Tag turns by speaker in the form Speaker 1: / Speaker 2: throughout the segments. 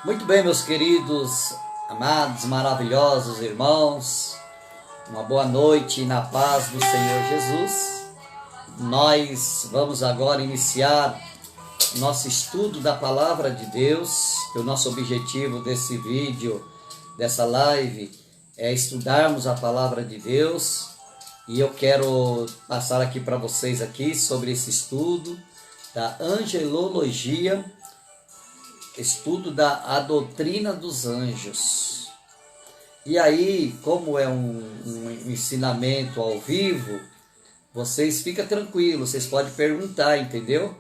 Speaker 1: Muito bem, meus queridos, amados, maravilhosos irmãos, uma boa noite na paz do Senhor Jesus. Nós vamos agora iniciar nosso estudo da Palavra de Deus, que o nosso objetivo desse vídeo, dessa live, é estudarmos a Palavra de Deus. E eu quero passar aqui para vocês aqui sobre esse estudo da angelologia, estudo da doutrina dos anjos. E aí, como é um ensinamento ao vivo, vocês ficam tranquilos, vocês podem perguntar, entendeu?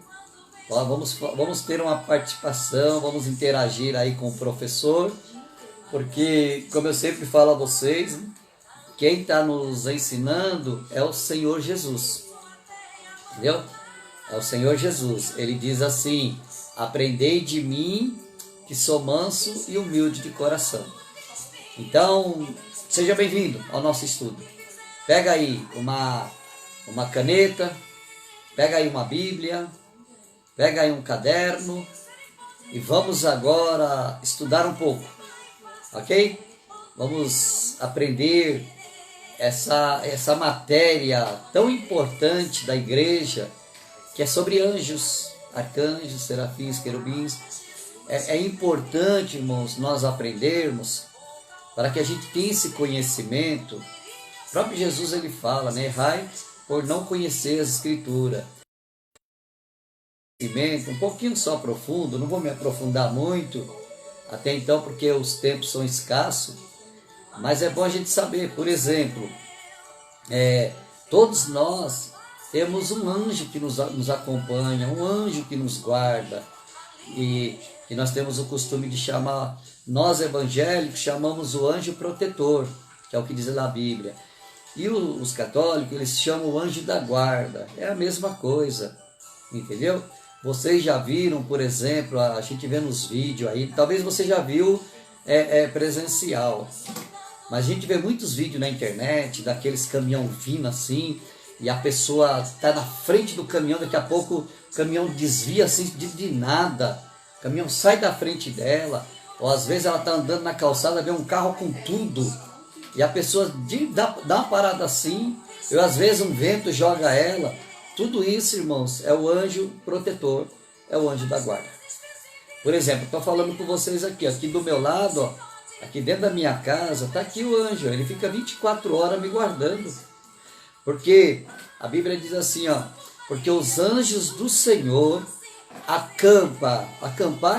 Speaker 1: Ó, vamos ter uma participação, vamos interagir aí com o professor, porque, como eu sempre falo a vocês, quem está nos ensinando é o Senhor Jesus, entendeu? É o Senhor Jesus. Ele diz assim: aprendei de mim, que sou manso e humilde de coração. Então, seja bem-vindo ao nosso estudo. Pega aí uma caneta, pega aí uma Bíblia, pega aí um caderno e vamos agora estudar um pouco, ok? Vamos aprender essa matéria tão importante da igreja, que é sobre anjos, arcanjos, serafins, querubins. É importante, irmãos, nós aprendermos para que a gente tenha esse conhecimento. O próprio Jesus ele fala, né? Errai por não conhecer as Escrituras. Um pouquinho só profundo, não vou me aprofundar muito até então, porque os tempos são escassos, mas é bom a gente saber. Por exemplo, todos nós temos um anjo que nos acompanha, um anjo que nos guarda, e nós temos o costume de chamar, nós evangélicos chamamos o anjo protetor, que é o que diz na Bíblia, e os católicos eles chamam o anjo da guarda. É a mesma coisa, entendeu? Vocês já viram, por exemplo, a gente vê nos vídeos aí, talvez você já viu presencial, mas a gente vê muitos vídeos na internet, daqueles caminhão vindo assim, e a pessoa está na frente do caminhão, daqui a pouco o caminhão desvia assim de nada, o caminhão sai da frente dela, ou às vezes ela está andando na calçada, vê um carro com tudo, e a pessoa dá uma parada assim, ou às vezes um vento joga ela. Tudo isso, irmãos, é o anjo protetor, é o anjo da guarda. Por exemplo, estou falando com vocês aqui do meu lado, ó, aqui dentro da minha casa, está aqui o anjo, ele fica 24 horas me guardando. Porque a Bíblia diz assim, ó, porque os anjos do Senhor acampar,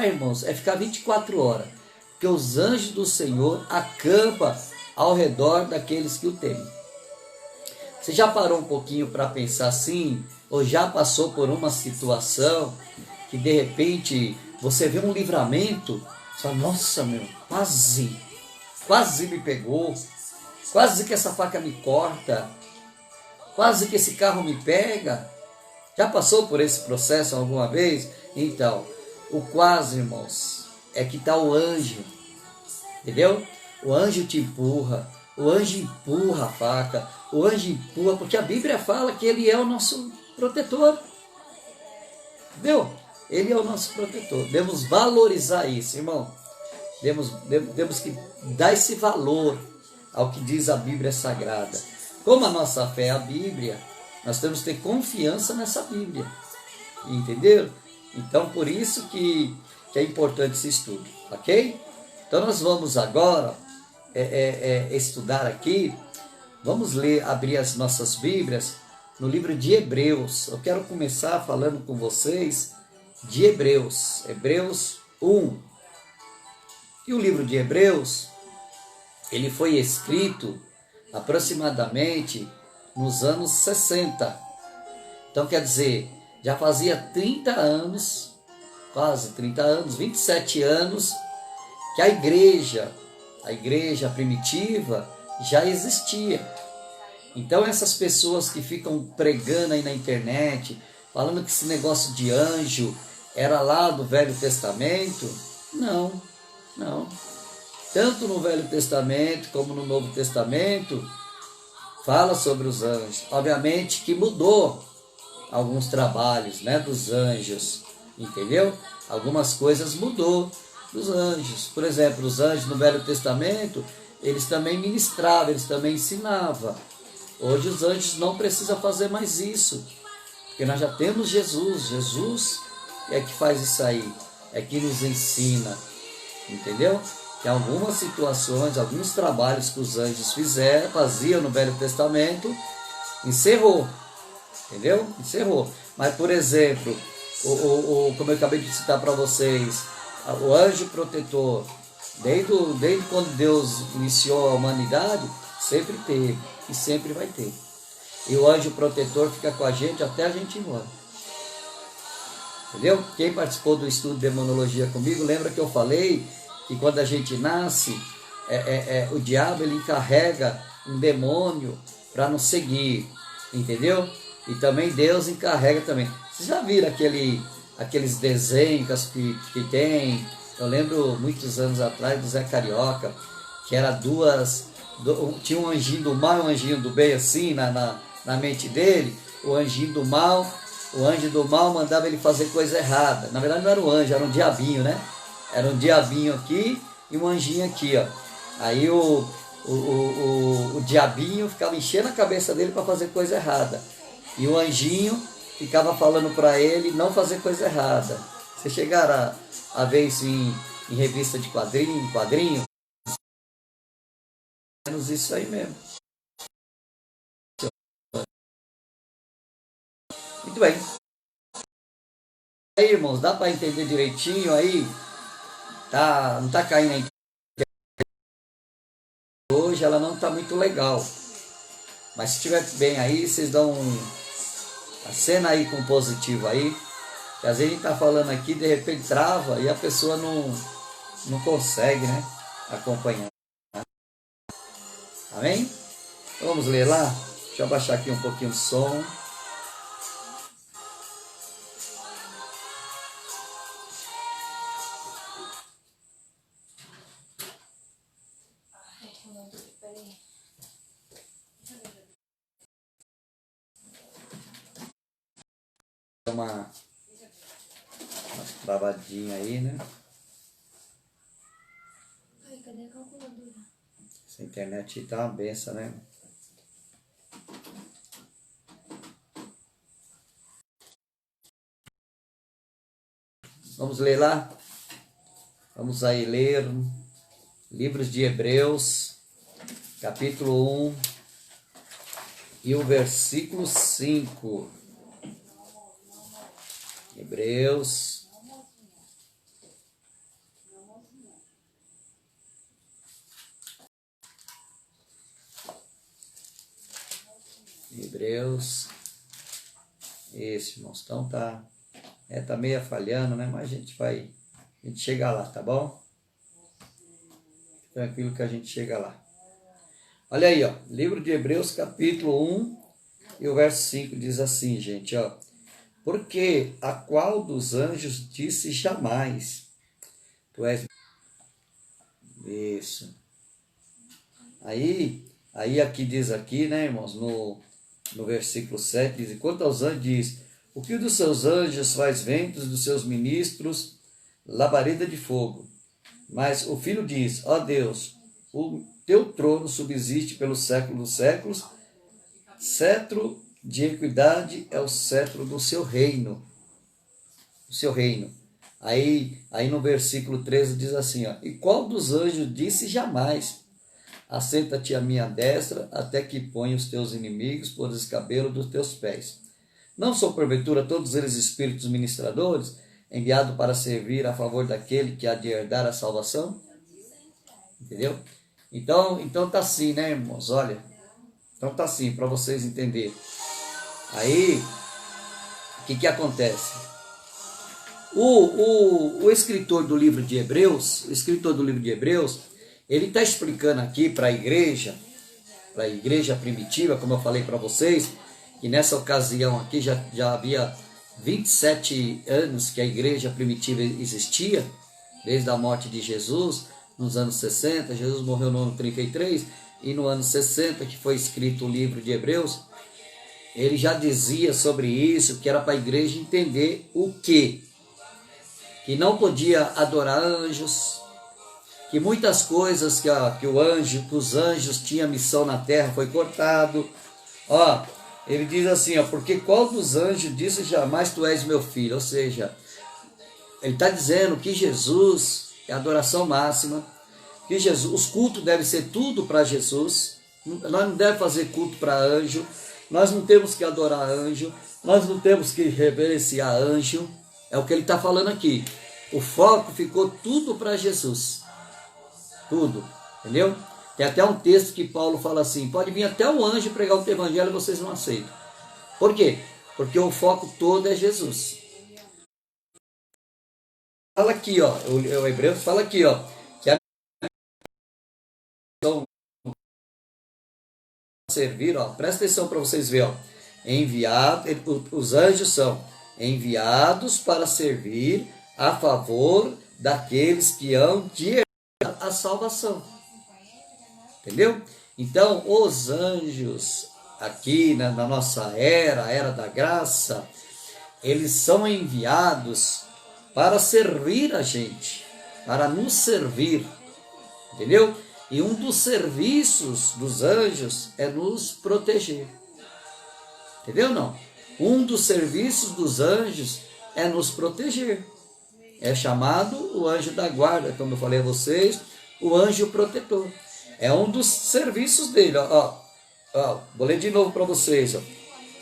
Speaker 1: irmãos, é ficar 24 horas. Porque os anjos do Senhor acampam ao redor daqueles que o temem. Você já parou um pouquinho para pensar assim, ou já passou por uma situação que de repente você vê um livramento, você fala, nossa meu, quase me pegou, quase que essa faca me corta, quase que esse carro me pega? Já passou por esse processo alguma vez? Então, o quase, irmãos, é que está o anjo, entendeu? O anjo te empurra, o anjo empurra a faca, o anjo empurra, porque a Bíblia fala que ele é o nosso protetor, entendeu? Ele é o nosso protetor. Devemos valorizar isso, irmão. Temos que dar esse valor ao que diz a Bíblia Sagrada. Como a nossa fé é a Bíblia, nós temos que ter confiança nessa Bíblia, entendeu? Então, por isso que é importante esse estudo, ok? Então, nós vamos agora estudar aqui, vamos abrir as nossas Bíblias no livro de Hebreus. Eu quero começar falando com vocês de Hebreus 1. E o livro de Hebreus, ele foi escrito aproximadamente nos anos 60. Então, quer dizer, já fazia 30 anos, quase 30 anos, 27 anos, que a igreja primitiva já existia. Então, essas pessoas que ficam pregando aí na internet, falando que esse negócio de anjo era lá do Velho Testamento, não. Tanto no Velho Testamento como no Novo Testamento, fala sobre os anjos. Obviamente que mudou alguns trabalhos, né, dos anjos, entendeu? Algumas coisas mudou, dos anjos. Por exemplo, os anjos no Velho Testamento, eles também ministravam, eles também ensinavam. Hoje os anjos não precisam fazer mais isso, porque nós já temos Jesus. Jesus é que faz isso aí, é que nos ensina, entendeu? Tem algumas situações, alguns trabalhos que os anjos faziam no Velho Testamento, encerrou, entendeu? Encerrou. Mas, por exemplo, como eu acabei de citar para vocês, o anjo protetor, desde quando Deus iniciou a humanidade, sempre teve e sempre vai ter. E o anjo protetor fica com a gente até a gente ir embora. Entendeu? Quem participou do estudo de demonologia comigo, lembra que eu falei que quando a gente nasce, o diabo ele encarrega um demônio para nos seguir, entendeu? E também Deus encarrega também. Vocês já viram aqueles desenhos que tem? Eu lembro muitos anos atrás do Zé Carioca, que era tinha um anjinho do mal e um anjinho do bem assim na mente dele. O anjinho do mal, o anjo do mal mandava ele fazer coisa errada. Na verdade não era um anjo, era um diabinho, né? Era um diabinho aqui e um anjinho aqui, ó. Aí o diabinho ficava enchendo a cabeça dele para fazer coisa errada. E o anjinho ficava falando para ele não fazer coisa errada. Vocês chegaram a ver isso em revista de quadrinho? Menos isso aí mesmo. Muito bem. Aí, irmãos, dá para entender direitinho aí? Não tá caindo aí. Hoje ela não tá muito legal. Mas se estiver bem aí, vocês dão a cena aí com positivo aí. Que às vezes a gente tá falando aqui, de repente trava e a pessoa não consegue, né, acompanhar. Amém? Então vamos ler lá? Deixa eu abaixar aqui um pouquinho o som. Uma travadinha aí, né?
Speaker 2: Ai, cadê a calculadora?
Speaker 1: Essa internet tá uma benção, né? Vamos ler lá? Vamos aí ler livros de Hebreus, capítulo 1 e o versículo 5. Hebreus, esse, irmãos, então tá meio falhando, né, mas a gente chega lá, tá bom? Tranquilo que a gente chega lá. Olha aí, ó, livro de Hebreus, capítulo 1 e o verso 5 diz assim, gente, ó: porque a qual dos anjos disse jamais, tu és... Isso. Aí aqui diz aqui, né, irmãos, no versículo 7, diz: quanto aos anjos, diz: o que dos seus anjos faz ventos, dos seus ministros labareda de fogo. Mas o Filho diz: ó Deus, o teu trono subsiste pelos séculos dos séculos, cetro de equidade é o cetro do seu reino. O seu reino. Aí no versículo 13 diz assim, ó: e qual dos anjos disse jamais: assenta-te à minha destra, até que ponha os teus inimigos por escabelo dos teus pés. Não são porventura todos eles espíritos ministradores, enviados para servir a favor daquele que há de herdar a salvação? Entendeu? Então tá assim, né, irmãos? Olha, então tá assim, para vocês entenderem. Aí, o que acontece? O escritor do livro de Hebreus, ele está explicando aqui para a igreja primitiva, como eu falei para vocês, que nessa ocasião aqui já havia 27 anos que a igreja primitiva existia, desde a morte de Jesus, nos anos 60, Jesus morreu no ano 33, e no ano 60, que foi escrito o livro de Hebreus, ele já dizia sobre isso, que era para a igreja entender o quê? que não podia adorar anjos, que muitas coisas que os anjos tinham missão na terra foi cortado. Ó, ele diz assim, ó, porque qual dos anjos disse jamais tu és meu filho? Ou seja, ele está dizendo que Jesus é a adoração máxima, que Jesus, os cultos devem ser tudo para Jesus, nós não devemos fazer culto para anjo, nós não temos que adorar anjo, nós não temos que reverenciar anjo, é o que ele está falando aqui. O foco ficou tudo para Jesus, tudo, entendeu? Tem até um texto que Paulo fala assim, pode vir até um anjo pregar o evangelho e vocês não aceitam. Por quê? Porque o foco todo é Jesus. Fala aqui, ó, o hebreu fala aqui, ó, que a servir, ó, presta atenção para vocês verem, ó, os anjos são enviados para servir a favor daqueles que hão de herdar a salvação. Entendeu? Então, os anjos aqui na nossa era, a era da graça, eles são enviados para servir a gente, para nos servir, entendeu? E um dos serviços dos anjos é nos proteger, entendeu não? Um dos serviços dos anjos é nos proteger, é chamado o anjo da guarda, como eu falei a vocês, o anjo protetor, é um dos serviços dele, ó, vou ler de novo para vocês, ó.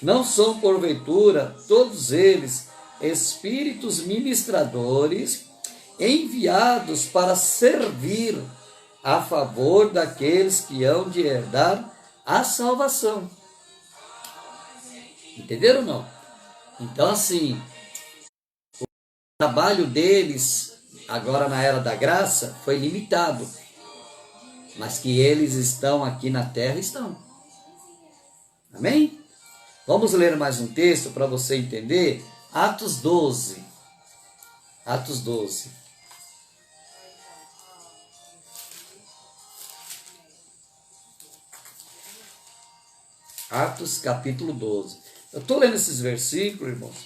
Speaker 1: Não são porventura todos eles espíritos ministradores enviados para servir a favor daqueles que hão de herdar a salvação. Entenderam ou não? Então assim, o trabalho deles agora na era da graça foi limitado, mas que eles estão aqui na terra, estão. Amém? Vamos ler mais um texto para você entender. Atos 12. Atos 12. Atos capítulo 12. Eu estou lendo esses versículos, irmãos,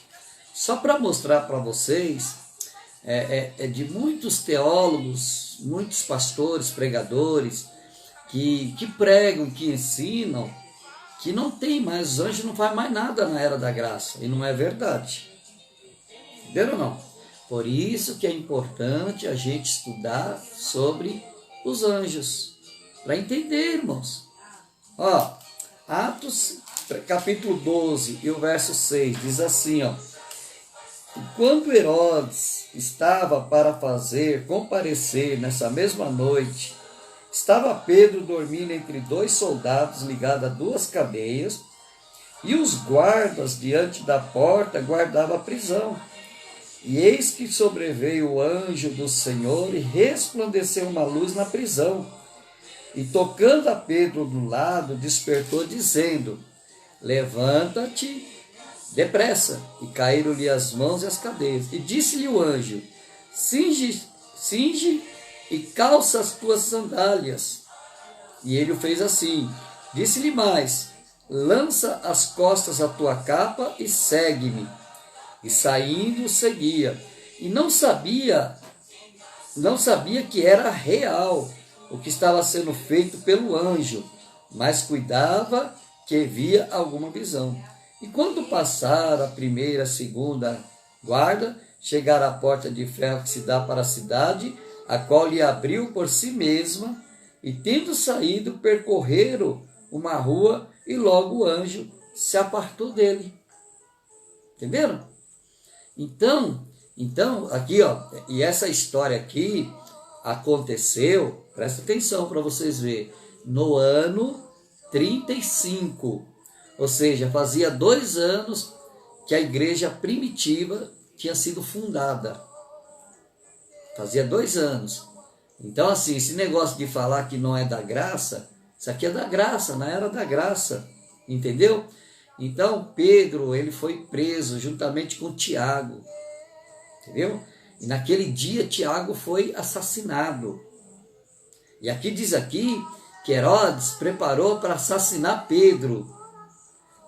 Speaker 1: só para mostrar para vocês, de muitos teólogos, muitos pastores, pregadores, que pregam, que ensinam, que não tem mais, os anjos não fazem mais nada na era da graça, e não é verdade. Entenderam ou não? Por isso que é importante a gente estudar sobre os anjos, para entender, irmãos. Ó, Atos capítulo 12 e o verso 6 diz assim, ó: quando Herodes estava para fazer comparecer nessa mesma noite, estava Pedro dormindo entre dois soldados ligados a duas cadeias, e os guardas diante da porta guardavam a prisão. E eis que sobreveio o anjo do Senhor e resplandeceu uma luz na prisão. E tocando a Pedro do lado, despertou, dizendo: levanta-te depressa. E caíram-lhe as mãos e as cadeias. E disse-lhe o anjo: cinge e calça as tuas sandálias. E ele o fez assim. Disse-lhe mais: lança as costas a tua capa e segue-me. E saindo seguia. E não sabia que era real o que estava sendo feito pelo anjo, mas cuidava que via alguma visão. E quando passaram a primeira, a segunda guarda, chegaram à porta de ferro que se dá para a cidade, a qual lhe abriu por si mesma, e tendo saído, percorreram uma rua, e logo o anjo se apartou dele. Entenderam? Então, aqui, ó, e essa história aqui aconteceu, presta atenção para vocês verem, no ano 35, ou seja, fazia 2 anos que a igreja primitiva tinha sido fundada. Fazia 2 anos. Então, assim, esse negócio de falar que não é da graça, isso aqui é da graça, na era da graça, entendeu? Então, Pedro, ele foi preso juntamente com Tiago, entendeu? E naquele dia, Tiago foi assassinado. E aqui diz aqui que Herodes preparou para assassinar Pedro.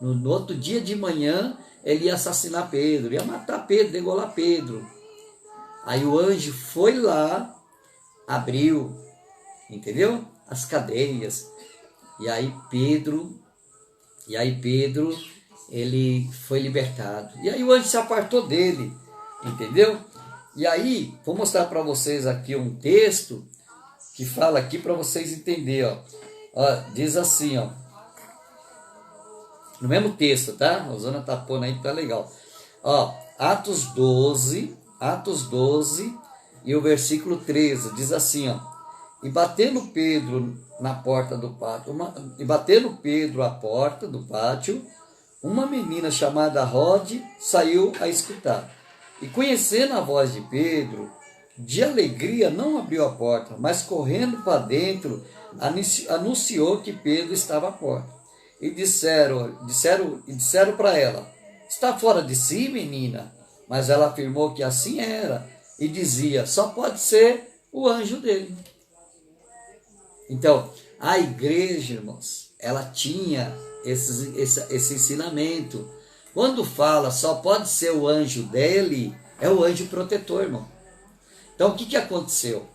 Speaker 1: No outro dia de manhã, ele ia assassinar Pedro, ia matar Pedro, degolar Pedro. Aí o anjo foi lá, abriu, entendeu? As cadeias. E aí Pedro, ele foi libertado. E aí o anjo se apartou dele, entendeu? E aí, vou mostrar para vocês aqui um texto que fala aqui para vocês entenderem, ó. Ó, diz assim, ó. No mesmo texto, tá? A Rosana tá pondo aí, tá legal. Ó, Atos 12 e o versículo 13, diz assim, ó. E batendo Pedro na porta do pátio, a porta do pátio, uma menina chamada Rode saiu a escutar. E conhecendo a voz de Pedro, de alegria não abriu a porta, mas correndo para dentro, anunciou que Pedro estava à porta. E disseram para ela: está fora de si, menina? Mas ela afirmou que assim era, e dizia: só pode ser o anjo dele. Então, a igreja, irmãos, ela tinha esse ensinamento. Quando fala só pode ser o anjo dele, é o anjo protetor, irmão. Então, o que aconteceu?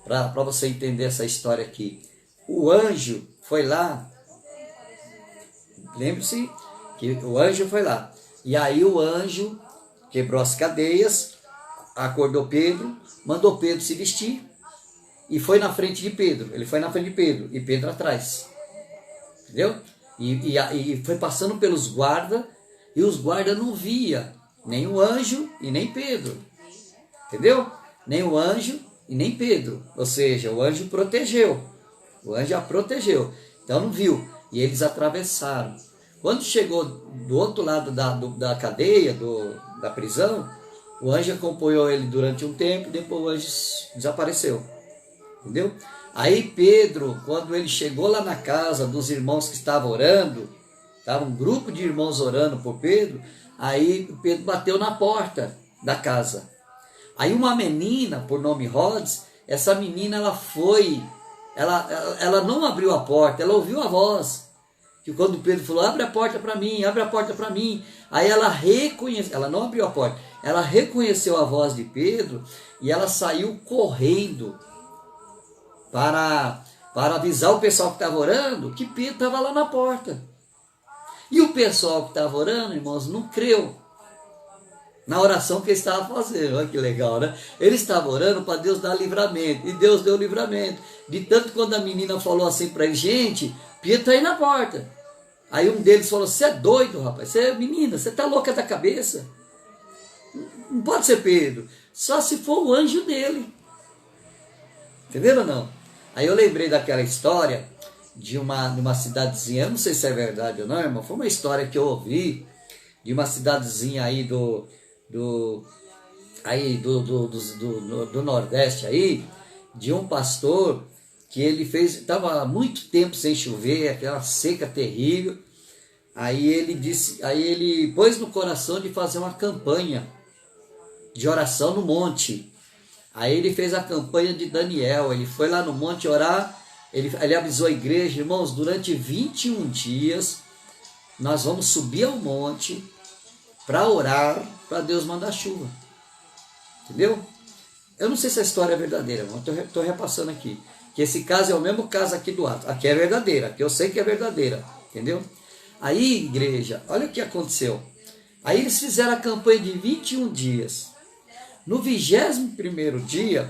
Speaker 1: Para você entender essa história aqui. O anjo foi lá, lembre-se que o anjo foi lá. E aí o anjo quebrou as cadeias, acordou Pedro, mandou Pedro se vestir e foi na frente de Pedro. Ele foi na frente de Pedro e Pedro atrás. Entendeu? E foi passando pelos guardas e os guardas não via nem o anjo e nem Pedro. Entendeu? Nem o anjo e nem Pedro. Ou seja, o anjo protegeu. O anjo a protegeu. Então não viu. E eles atravessaram. Quando chegou do outro lado da cadeia, da prisão, o anjo acompanhou ele durante um tempo, depois o anjo desapareceu. Entendeu? Aí Pedro, quando ele chegou lá na casa dos irmãos que estavam orando, estava um grupo de irmãos orando por Pedro, aí Pedro bateu na porta da casa. Aí uma menina, por nome Rhodes, essa menina ela não abriu a porta, ela ouviu a voz. Que quando Pedro falou, abre a porta para mim, abre a porta para mim. Aí ela reconheceu, ela não abriu a porta, ela reconheceu a voz de Pedro e ela saiu correndo para avisar o pessoal que estava orando que Pedro estava lá na porta. E o pessoal que estava orando, irmãos, não creu na oração que ele estava fazendo. Olha que legal, né? Ele estava orando para Deus dar livramento, e Deus deu livramento. De tanto quando a menina falou assim para ele, gente, Pedro está aí na porta. Aí um deles falou, você é doido, rapaz, você é menina, você está louca da cabeça. Não pode ser Pedro, só se for o anjo dele. Entenderam ou não? Aí eu lembrei daquela história de uma cidadezinha, eu não sei se é verdade ou não, irmão, foi uma história que eu ouvi de uma cidadezinha aí do Nordeste aí, de um pastor que ele estava há muito tempo sem chover, aquela seca terrível. Aí ele pôs no coração de fazer uma campanha de oração no monte. Aí ele fez a campanha de Daniel, ele foi lá no monte orar, ele avisou a igreja, irmãos, durante 21 dias nós vamos subir ao monte para orar, para Deus mandar chuva. Entendeu? Eu não sei se a história é verdadeira, mas estou repassando aqui. Que esse caso é o mesmo caso aqui do Atos. Aqui é verdadeira, aqui eu sei que é verdadeira. Entendeu? Aí, igreja, olha o que aconteceu. Aí eles fizeram a campanha de 21 dias. No 21º dia,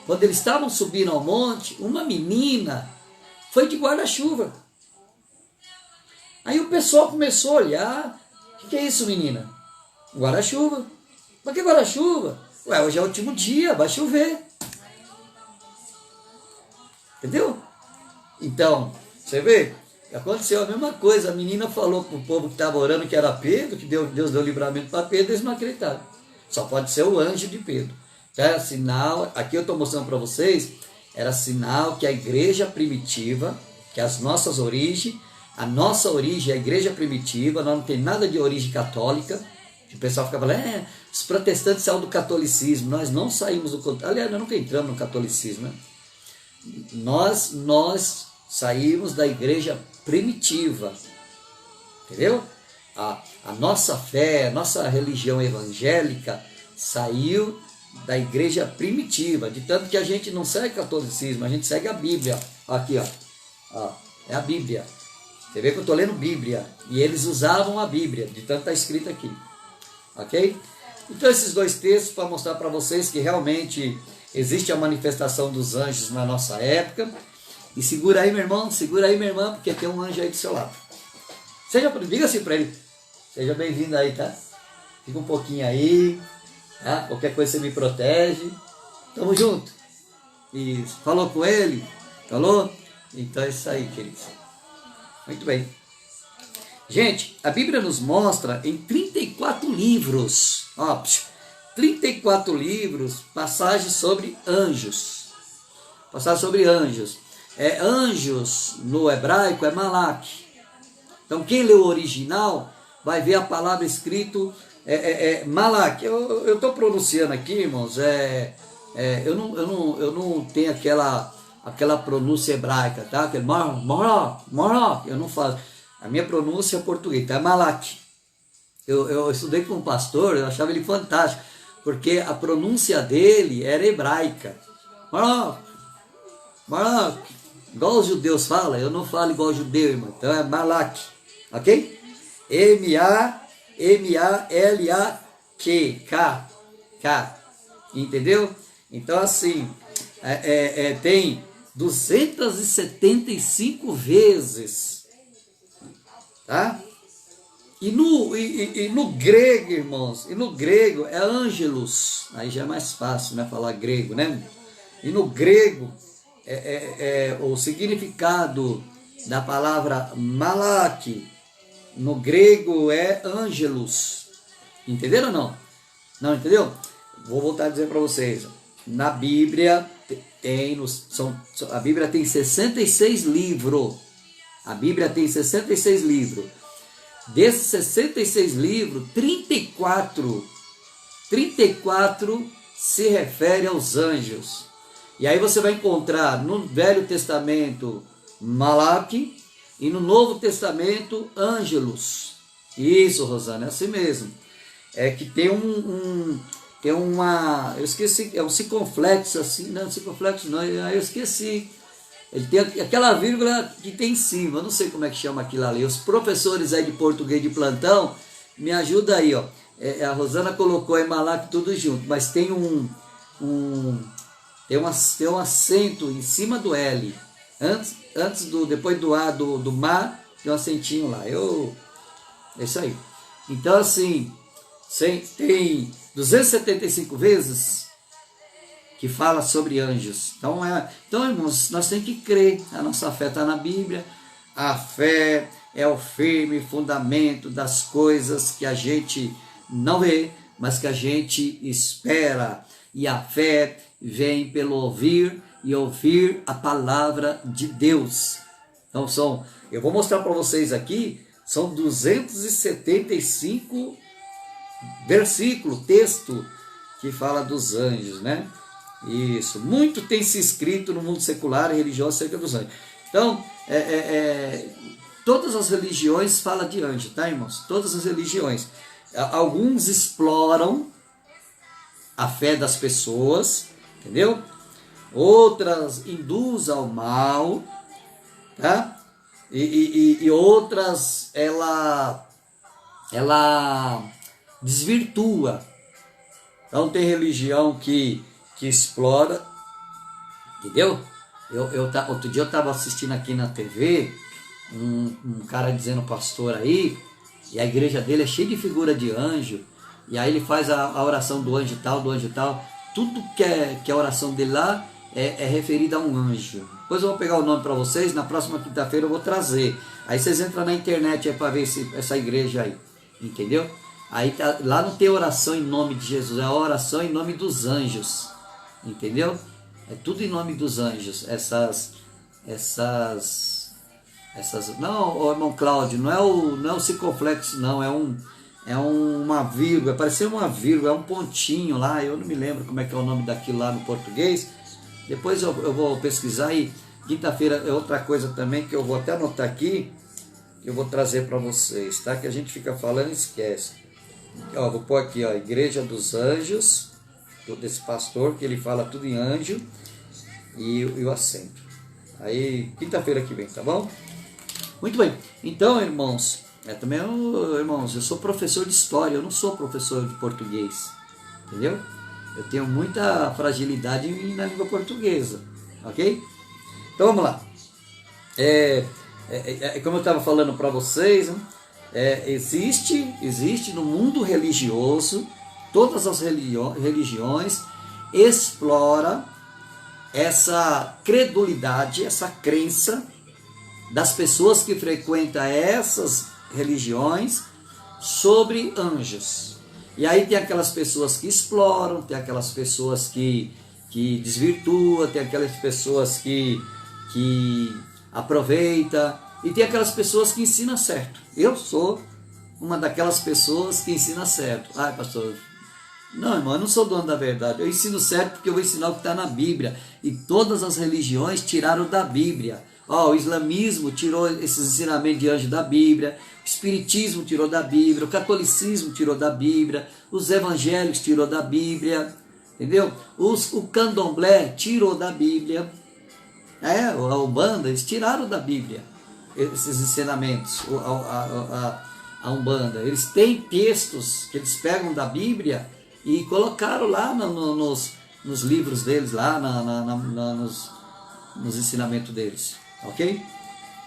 Speaker 1: quando eles estavam subindo ao monte, uma menina foi de guarda-chuva. Aí o pessoal começou a olhar. O que é isso, menina? Guarda-chuva. Mas que guarda-chuva? Ué, hoje é o último dia, vai chover. Entendeu? Então, você vê, aconteceu a mesma coisa. A menina falou para o povo que estava orando que era Pedro, que Deus deu livramento para Pedro, eles não acreditaram. Só pode ser o anjo de Pedro. Era sinal, aqui eu estou mostrando para vocês, era sinal que a igreja primitiva, que as nossas origens, a nossa origem é a igreja primitiva, nós não tem nada de origem católica. O pessoal ficava falando, os protestantes saíram do catolicismo. Nós não saímos do catolicismo. Aliás, nós nunca entramos no catolicismo, né? Nós saímos da igreja primitiva. Entendeu? A nossa fé, a nossa religião evangélica saiu da igreja primitiva, de tanto que a gente não segue catolicismo, a gente segue a Bíblia. Aqui, ó, é a Bíblia. Você vê que eu estou lendo Bíblia, e eles usavam a Bíblia, de tanto está escrito aqui, ok? Então esses dois textos para mostrar para vocês que realmente existe a manifestação dos anjos na nossa época. E segura aí, meu irmão, segura aí, minha irmã, porque tem um anjo aí do seu lado. Diga assim para ele, seja bem-vindo aí, tá? Fica um pouquinho aí, tá? Qualquer coisa você me protege. Tamo junto. Isso. Falou com ele? Falou? Então é isso aí, queridos. Muito bem. Gente, a Bíblia nos mostra em 34 livros, 34 livros, passagens sobre anjos. Passagens sobre anjos. Anjos no hebraico é malak. Então quem lê o original vai ver a palavra escrito malak. Eu estou pronunciando aqui, irmãos, eu não tenho aquela pronúncia hebraica, tá? Aquele eu não faço. A minha pronúncia é português, tá? É malak. Eu estudei com um pastor, eu achava ele fantástico, porque a pronúncia dele era hebraica. Malak. Igual os judeus falam, eu não falo igual judeu, irmão. Então é malak, ok? K. Entendeu? Então assim, tem 275 vezes, tá? E no grego, irmãos, é ângelos, aí já é mais fácil, né, falar grego, né? E no grego, o significado da palavra malak, no grego é ângelos, entenderam ou não? Não entendeu? Vou voltar a dizer para vocês, na Bíblia a Bíblia tem 66 livros, a Bíblia tem 66 livros, desses 66 livros, 34 se refere aos anjos. E aí você vai encontrar no Velho Testamento Malak e no Novo Testamento ângelos. Isso, Rosana, é assim mesmo. É que tem eu esqueci, é um circunflexo assim, não, circunflexo não, eu esqueci. Ele tem aquela vírgula que tem em cima, eu não sei como é que chama aquilo ali. Os professores aí de português de plantão, me ajuda aí, ó. A Rosana colocou em Malak tudo junto, mas tem tem um acento em cima do L. Depois do A do mar, tem um acentinho lá. É isso aí. Então assim, tem 275 vezes que fala sobre anjos. Então, irmãos, nós temos que crer. A nossa fé está na Bíblia. A fé é o firme fundamento das coisas que a gente não vê, mas que a gente espera. E a fé vem pelo ouvir e ouvir a palavra de Deus. Então, eu vou mostrar para vocês aqui, são 275 versículos, texto que fala dos anjos, né? Isso, muito tem se escrito no mundo secular e religioso acerca dos anjos. Então, todas as religiões falam de anjo, tá, irmãos? Todas as religiões. Alguns exploram a fé das pessoas, entendeu? Outras induzem ao mal, tá? E outras, ela desvirtua. Então, tem religião que explora, entendeu? Outro dia eu estava assistindo aqui na TV, um cara dizendo, pastor aí, e a igreja dele é cheia de figura de anjo, e aí ele faz a oração do anjo tal, tudo que é a oração dele lá é referida a um anjo. Depois eu vou pegar o nome para vocês, na próxima quinta-feira eu vou trazer. Aí vocês entram na internet para ver essa igreja aí, entendeu? Aí lá não tem oração em nome de Jesus, é a oração em nome dos anjos. Entendeu? É tudo em nome dos anjos. Não, irmão Cláudio, não é o circunflexo, não. É uma vírgula, parecia uma vírgula, é um pontinho lá. Eu não me lembro como é que é o nome daquilo lá no português. Depois eu vou pesquisar e quinta-feira é outra coisa também que eu vou até anotar aqui, que eu vou trazer para vocês, tá? Que a gente fica falando e esquece. Ó, vou pôr aqui, ó, Igreja dos Anjos, desse pastor, que ele fala tudo em anjo e o assento. Aí, quinta-feira que vem, tá bom? Muito bem. Então, irmãos, irmãos, eu sou professor de história, eu não sou professor de português, entendeu? Eu tenho muita fragilidade na língua portuguesa, ok? Então, vamos lá. Como eu estava falando para vocês, né? Existe no mundo religioso, todas as religiões explora essa credulidade, essa crença das pessoas que frequentam essas religiões sobre anjos. E aí tem aquelas pessoas que exploram, tem aquelas pessoas que desvirtuam, tem aquelas pessoas que aproveitam, e tem aquelas pessoas que ensinam certo. Eu sou uma daquelas pessoas que ensina certo. Ai, pastor, não, irmão, eu não sou dono da verdade. Eu ensino certo porque eu vou ensinar o que está na Bíblia. E todas as religiões tiraram da Bíblia. O islamismo tirou esses ensinamentos de anjo da Bíblia, o espiritismo tirou da Bíblia, o catolicismo tirou da Bíblia, os evangélicos tirou da Bíblia, entendeu? O candomblé tirou da Bíblia, a Umbanda, eles tiraram da Bíblia esses ensinamentos, a Umbanda. Eles têm textos que eles pegam da Bíblia e colocaram lá nos livros deles, lá nos ensinamentos deles. Ok?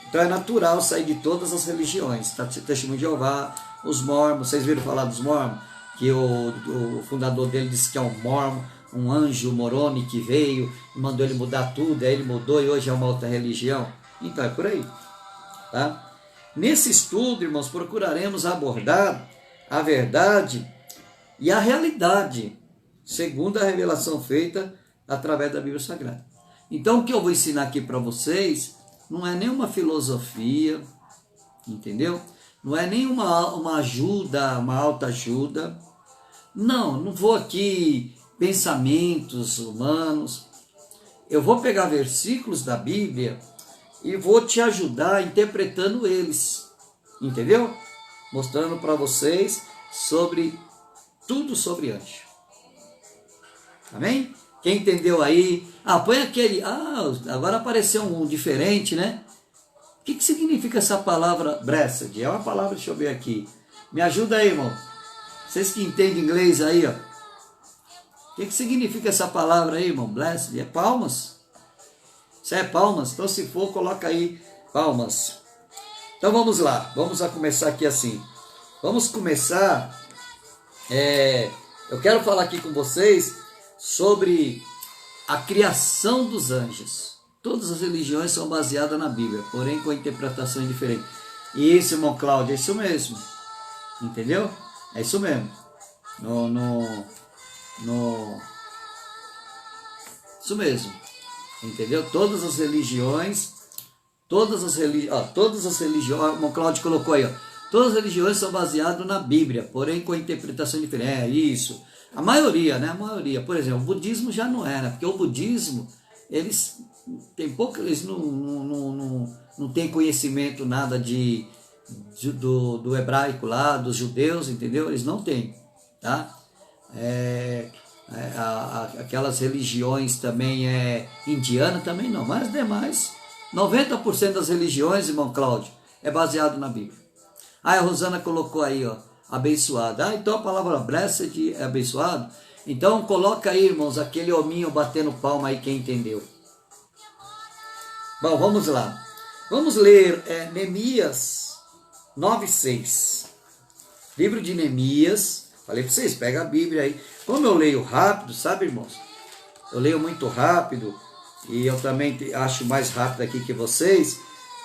Speaker 1: Então é natural sair de todas as religiões. Testemunho de Jeová, os mormons, vocês viram falar dos mormons? Que o fundador dele disse que é um mormon, um anjo moroni que veio e mandou ele mudar tudo, aí ele mudou e hoje é uma outra religião. Então é por aí. Tá? Nesse estudo, irmãos, procuraremos abordar a verdade e a realidade, segundo a revelação feita através da Bíblia Sagrada. Então o que eu vou ensinar aqui para vocês não é nenhuma filosofia, entendeu? Não é nenhuma ajuda, uma autoajuda. Não vou aqui pensamentos humanos. Eu vou pegar versículos da Bíblia e vou te ajudar interpretando eles, entendeu? Mostrando para vocês tudo sobre anjo. Amém? Quem entendeu aí? Põe aquele. Agora apareceu um diferente, né? O que significa essa palavra blessed? É uma palavra, deixa eu ver aqui. Me ajuda aí, irmão. Vocês que entendem inglês aí, ó. O que significa essa palavra aí, irmão? Blessed? É palmas? Isso é palmas? Então, se for, coloca aí palmas. Então, vamos lá. Vamos começar aqui assim. Vamos começar. Eu quero falar aqui com vocês sobre a criação dos anjos. Todas as religiões são baseadas na Bíblia, porém com interpretações diferentes. E isso, irmão Cláudio, é isso mesmo. Entendeu? É isso mesmo. Isso mesmo. Entendeu? Todas as religiões, o irmão Cláudio colocou aí, ó. Todas as religiões são baseadas na Bíblia, porém com interpretação diferente. É isso. A maioria, né? A maioria. Por exemplo, o budismo já não era, porque o budismo, eles não têm conhecimento nada do hebraico lá, dos judeus, entendeu? Eles não têm, tá? Aquelas religiões também indianas também não, mas demais, 90% das religiões, irmão Cláudio, é baseado na Bíblia. A Rosana colocou aí, ó, abençoado. Então a palavra blessed é abençoado. Então coloca aí, irmãos, aquele hominho batendo palma aí, quem entendeu. Bom, vamos lá. Vamos ler Neemias 9:6. Livro de Neemias. Falei para vocês, pega a Bíblia aí. Como eu leio rápido, sabe, irmãos? Eu leio muito rápido e eu também acho mais rápido aqui que vocês.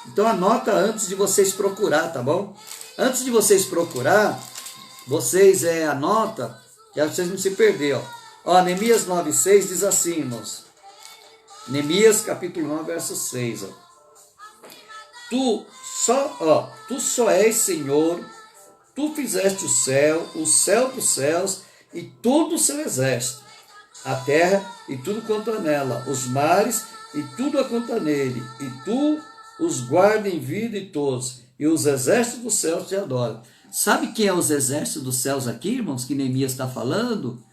Speaker 1: Então anota antes de vocês procurar, tá bom? Antes de vocês procurar, vocês anota, que vocês não se perderem. Ó, Neemias 9:6 diz assim, irmãos. Neemias capítulo 9, verso 6. Ó. Tu só és Senhor, tu fizeste o céu dos céus e todo o seu exército, a terra e tudo quanto há nela, os mares e tudo quanto há nele, e tu os guarda em vida e todos, e os exércitos dos céus te adoram. Sabe quem é os exércitos dos céus aqui, irmãos, que Neemias está falando?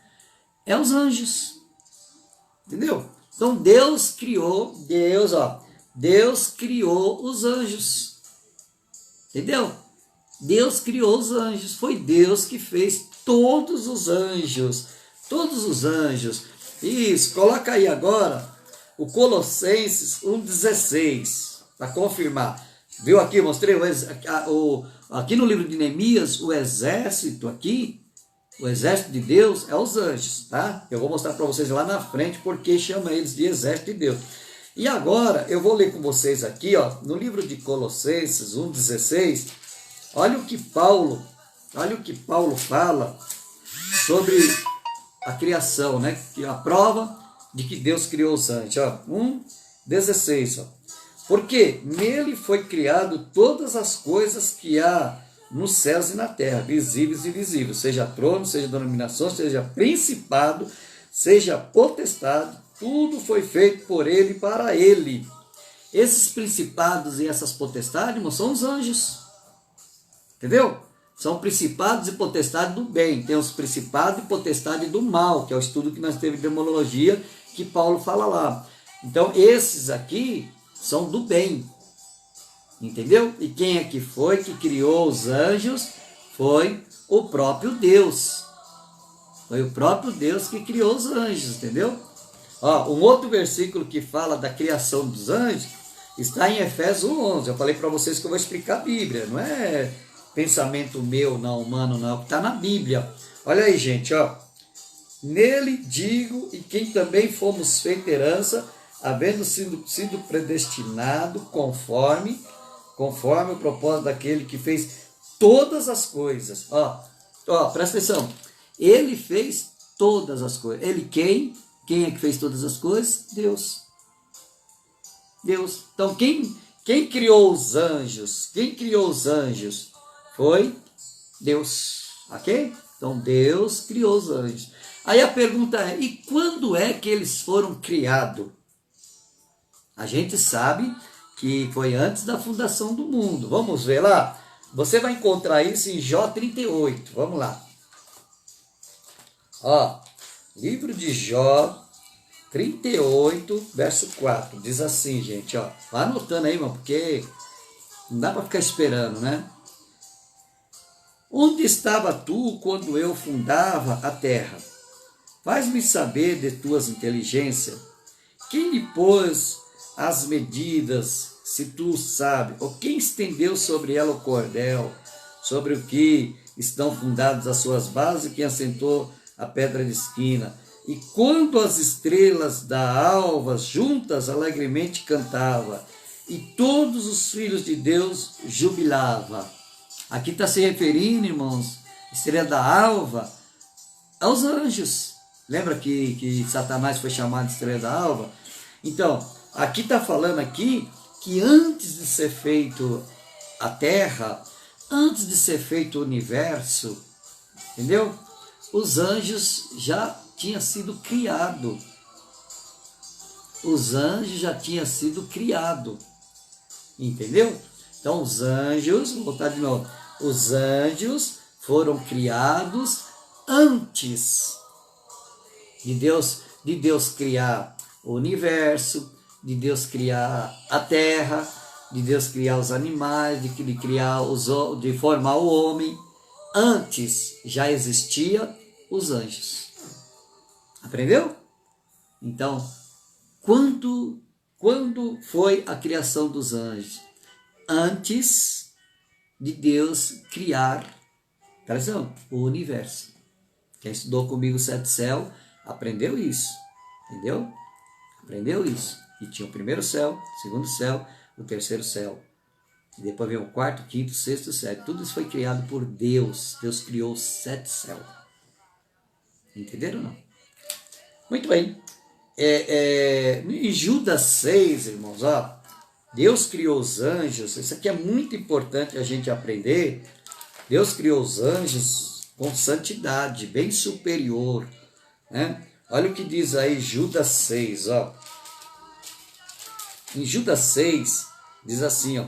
Speaker 1: É os anjos. Entendeu? Então Deus criou os anjos. Entendeu? Deus criou os anjos. Foi Deus que fez todos os anjos. Todos os anjos. Isso, coloca aí agora o Colossenses 1,16 para confirmar. Viu aqui, eu mostrei aqui no livro de Neemias, o exército aqui, o exército de Deus é os anjos, tá? Eu vou mostrar para vocês lá na frente porque chama eles de exército de Deus. E agora eu vou ler com vocês aqui, ó, no livro de Colossenses 1,16, olha o que Paulo fala sobre a criação, né? Que é a prova de que Deus criou os anjos, ó, 1,16, ó. Porque nele foi criado todas as coisas que há nos céus e na terra, visíveis e invisíveis, seja trono, seja denominação, seja principado, seja potestade, tudo foi feito por ele e para ele. Esses principados e essas potestades, irmão, são os anjos. Entendeu? São principados e potestades do bem. Tem os principados e potestades do mal, que é o estudo que nós temos de demonologia, que Paulo fala lá. Então, esses aqui são do bem, entendeu? E quem é que foi que criou os anjos? Foi o próprio Deus. Foi o próprio Deus que criou os anjos, entendeu? Ó, um outro versículo que fala da criação dos anjos está em Efésios 11. Eu falei para vocês que eu vou explicar a Bíblia, não é pensamento meu, não, humano, não, está na Bíblia. Olha aí, gente, ó. Nele digo, e quem também fomos feita herança, havendo sido predestinado conforme o propósito daquele que fez todas as coisas. Ó, presta atenção. Ele fez todas as coisas. Ele quem? Quem é que fez todas as coisas? Deus. Deus. Então quem criou os anjos? Quem criou os anjos? Foi Deus. Ok? Então Deus criou os anjos. Aí a pergunta é, e quando é que eles foram criados? A gente sabe que foi antes da fundação do mundo. Vamos ver lá? Você vai encontrar isso em Jó 38. Vamos lá. Ó, livro de Jó 38, verso 4. Diz assim, gente, ó. Vai anotando aí, irmão, porque não dá para ficar esperando, né? Onde estava tu quando eu fundava a terra? Faz-me saber de tuas inteligências. Quem lhe pôs as medidas, se tu sabes? Ou quem estendeu sobre ela o cordel? Sobre o que estão fundadas as suas bases? Quem assentou a pedra de esquina? E quando as estrelas da alva juntas alegremente cantava, e todos os filhos de Deus jubilava. Aqui está se referindo, irmãos, estrela da alva, aos anjos. Lembra que Satanás foi chamado de estrela da alva? Então, aqui está falando aqui que antes de ser feito a terra, antes de ser feito o universo, entendeu? Os anjos já tinham sido criados. Os anjos já tinham sido criados. Entendeu? Então os anjos, vou botar de novo, os anjos foram criados antes de Deus criar o universo, de Deus criar a terra, de Deus criar os animais, de formar o homem. Antes já existia os anjos. Aprendeu? Então, quando foi a criação dos anjos? Antes de Deus criar, presta atenção, o universo. Quem estudou comigo o sete céu, aprendeu isso. Entendeu? Aprendeu isso. E tinha o primeiro céu, o segundo céu, o terceiro céu. E depois veio o quarto, quinto, sexto, sétimo. Tudo isso foi criado por Deus. Deus criou os sete céus. Entenderam ou não? Muito bem. Em Judas 6, irmãos, ó, Deus criou os anjos. Isso aqui é muito importante a gente aprender. Deus criou os anjos com santidade, bem superior, né? Olha o que diz aí Judas 6, ó. Em Judas 6, diz assim, ó.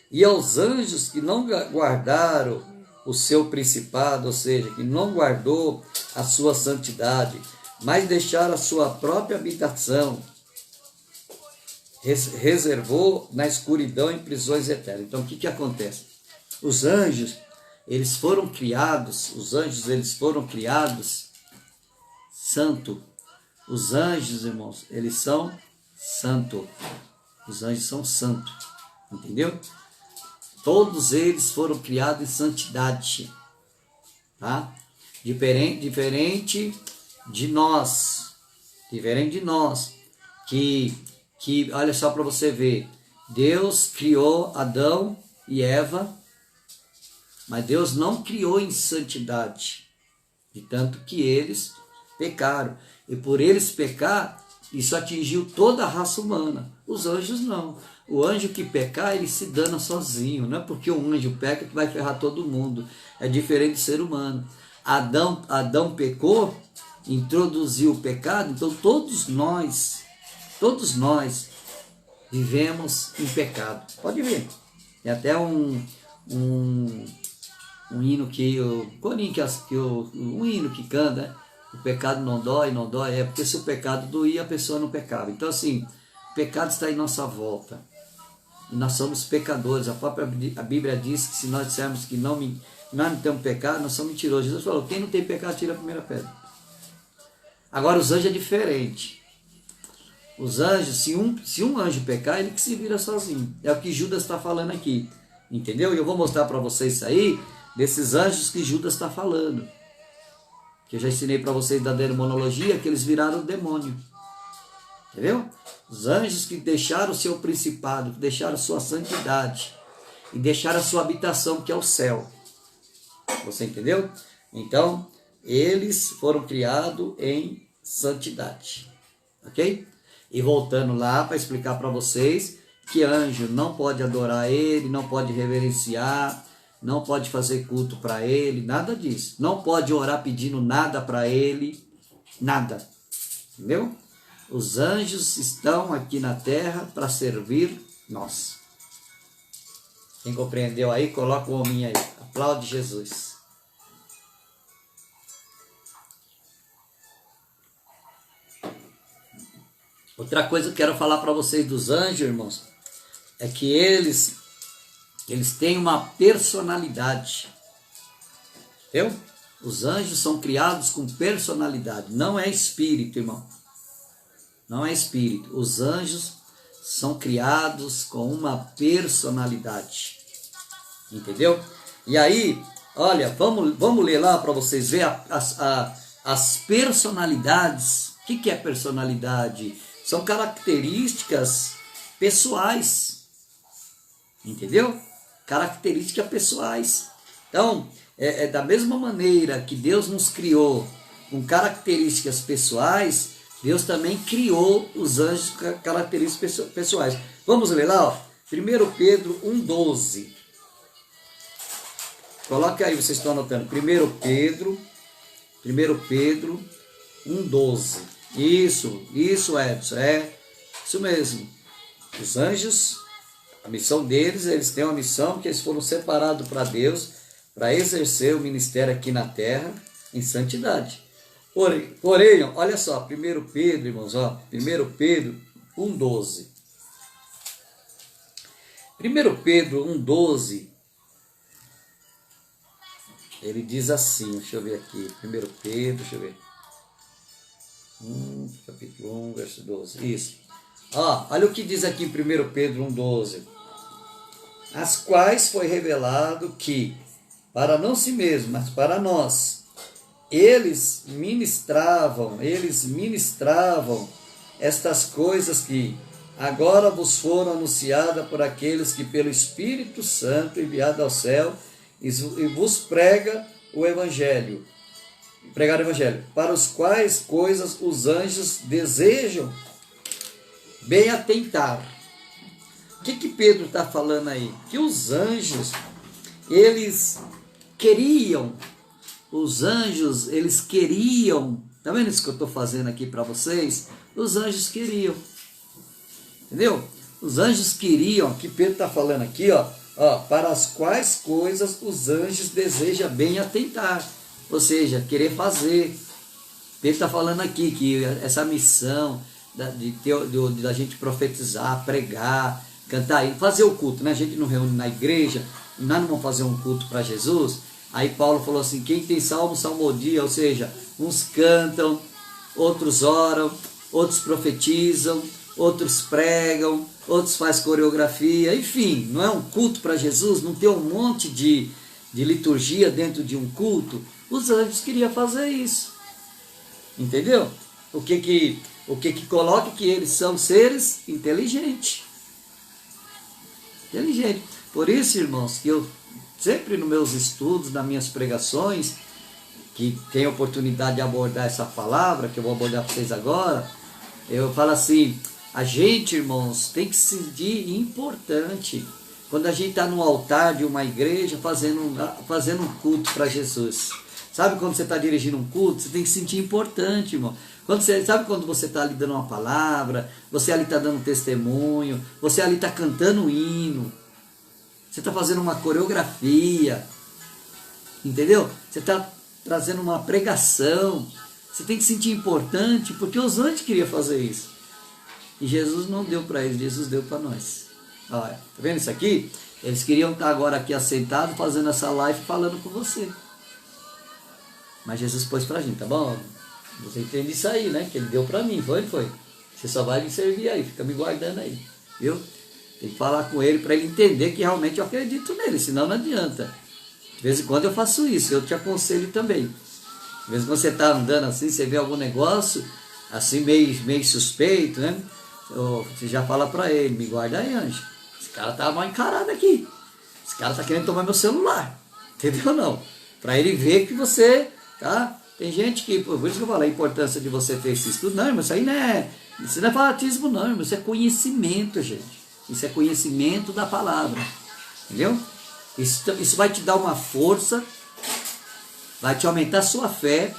Speaker 1: E aos anjos que não guardaram o seu principado, ou seja, que não guardou a sua santidade, mas deixaram a sua própria habitação, reservou na escuridão em prisões eternas. Então, o que acontece? Os anjos, eles foram criados santo. Os anjos, irmãos, eles são santo. Os anjos são santos, entendeu? Todos eles foram criados em santidade, tá? Diferente de nós, que olha só para você ver, Deus criou Adão e Eva, mas Deus não criou em santidade, de tanto que eles pecaram, e por eles pecar, isso atingiu toda a raça humana. Os anjos não. O anjo que pecar, ele se dana sozinho, não é porque um anjo peca que vai ferrar todo mundo, é diferente do ser humano. Adão pecou, introduziu o pecado, então todos nós vivemos em pecado. Pode ver. Tem até um hino um hino que canta, o pecado não dói, é porque se o pecado doía, a pessoa não pecava. Então assim, o pecado está em nossa volta. E nós somos pecadores. A Bíblia diz que se nós dissermos que nós não temos pecado, nós somos mentirosos. Jesus falou, quem não tem pecado, tira a primeira pedra. Agora os anjos é diferente. Os anjos, se um anjo pecar, ele que se vira sozinho. É o que Judas está falando aqui. Entendeu? E eu vou mostrar para vocês isso aí, desses anjos que Judas está falando. Que eu já ensinei para vocês da demonologia, que eles viraram demônio. Entendeu? Os anjos que deixaram o seu principado, que deixaram a sua santidade, e deixaram a sua habitação, que é o céu. Você entendeu? Então, eles foram criados em santidade. Ok? E voltando lá para explicar para vocês que anjo não pode adorar ele, não pode reverenciar, não pode fazer culto para ele, nada disso. Não pode orar pedindo nada para ele, nada. Entendeu? Os anjos estão aqui na terra para servir nós. Quem compreendeu aí, coloca o hominho aí. Aplaude Jesus. Outra coisa que eu quero falar para vocês dos anjos, irmãos, é que eles têm uma personalidade. Entendeu? Os anjos são criados com personalidade. Não é espírito, irmão. Não é espírito. Os anjos são criados com uma personalidade. Entendeu? E aí, olha, vamos ler lá para vocês verem as personalidades. O que é personalidade? São características pessoais. Entendeu? Características pessoais. Então, é da mesma maneira que Deus nos criou com características pessoais, Deus também criou os anjos com características pessoais. Vamos ler lá, ó. 1 Pedro 1,12. Coloque aí, vocês estão anotando. 1 Pedro 1,12. Isso, Edson, é isso mesmo. Os anjos, a missão deles, eles têm uma missão que eles foram separados para Deus, para exercer o ministério aqui na terra em santidade. Porém, olha só, 1 Pedro, irmãos, ó, 1 Pedro 1,12. 1 Pedro 1,12, ele diz assim, deixa eu ver aqui, 1 Pedro, deixa eu ver. Capítulo 1, verso 12, isso. Ó, olha o que diz aqui em 1 Pedro 1,12. As quais foi revelado que, para não si mesmo, mas para nós, eles ministravam estas coisas que agora vos foram anunciadas por aqueles que pelo Espírito Santo enviado ao céu e vos pregaram o Evangelho, para os quais coisas os anjos desejam bem atentar. O que Pedro está falando aí? Que os anjos, eles queriam, tá vendo isso que eu estou fazendo aqui para vocês? Os anjos queriam, entendeu? Os anjos queriam, que Pedro está falando aqui, ó, para as quais coisas os anjos desejam bem atentar, ou seja, querer fazer, Ele está falando aqui que essa missão da gente profetizar, pregar, cantar, fazer o culto, né? A gente não reúne na igreja, nós não vamos fazer um culto para Jesus. Aí Paulo falou assim, quem tem salmo, salmodia, ou seja, uns cantam, outros oram, outros profetizam, outros pregam, outros fazem coreografia, enfim, não é um culto para Jesus, não tem um monte de liturgia dentro de um culto. Os anjos queriam fazer isso, entendeu? O que coloca que eles são seres inteligentes. Por isso, irmãos, que eu sempre nos meus estudos, nas minhas pregações, que tenho a oportunidade de abordar essa palavra, que eu vou abordar para vocês agora, eu falo assim, a gente, irmãos, tem que se sentir importante quando a gente está no altar de uma igreja fazendo um culto para Jesus. Sabe quando você está dirigindo um culto, você tem que se sentir importante, irmão. Sabe quando você está ali dando uma palavra, você ali está dando um testemunho, você ali está cantando um hino, você está fazendo uma coreografia, entendeu? Você está trazendo uma pregação, você tem que se sentir importante, porque os anjos queriam fazer isso. E Jesus não deu para eles, Jesus deu para nós. Olha, tá vendo isso aqui? Eles queriam estar agora aqui assentados, fazendo essa live, falando com você. Mas Jesus pôs para a gente, tá bom? Você entende isso aí, né? Que ele deu para mim, foi? Você só vai me servir aí, fica me guardando aí, viu? Tem que falar com ele para ele entender que realmente eu acredito nele, senão não adianta. De vez em quando eu faço isso, eu te aconselho também. De vez em quando você está andando assim, você vê algum negócio, assim meio suspeito, né? Você já fala para ele, me guarda aí, anjo. Esse cara tá mal encarado aqui. Esse cara tá querendo tomar meu celular. Entendeu não? Para ele ver que você, tá? Tem gente que, por isso que eu falo a importância de você ter esse estudo. Não, irmão, isso não é fanatismo não, irmão. Isso é conhecimento, gente. Isso é conhecimento da palavra. Entendeu? Isso vai te dar uma força, vai te aumentar a sua fé.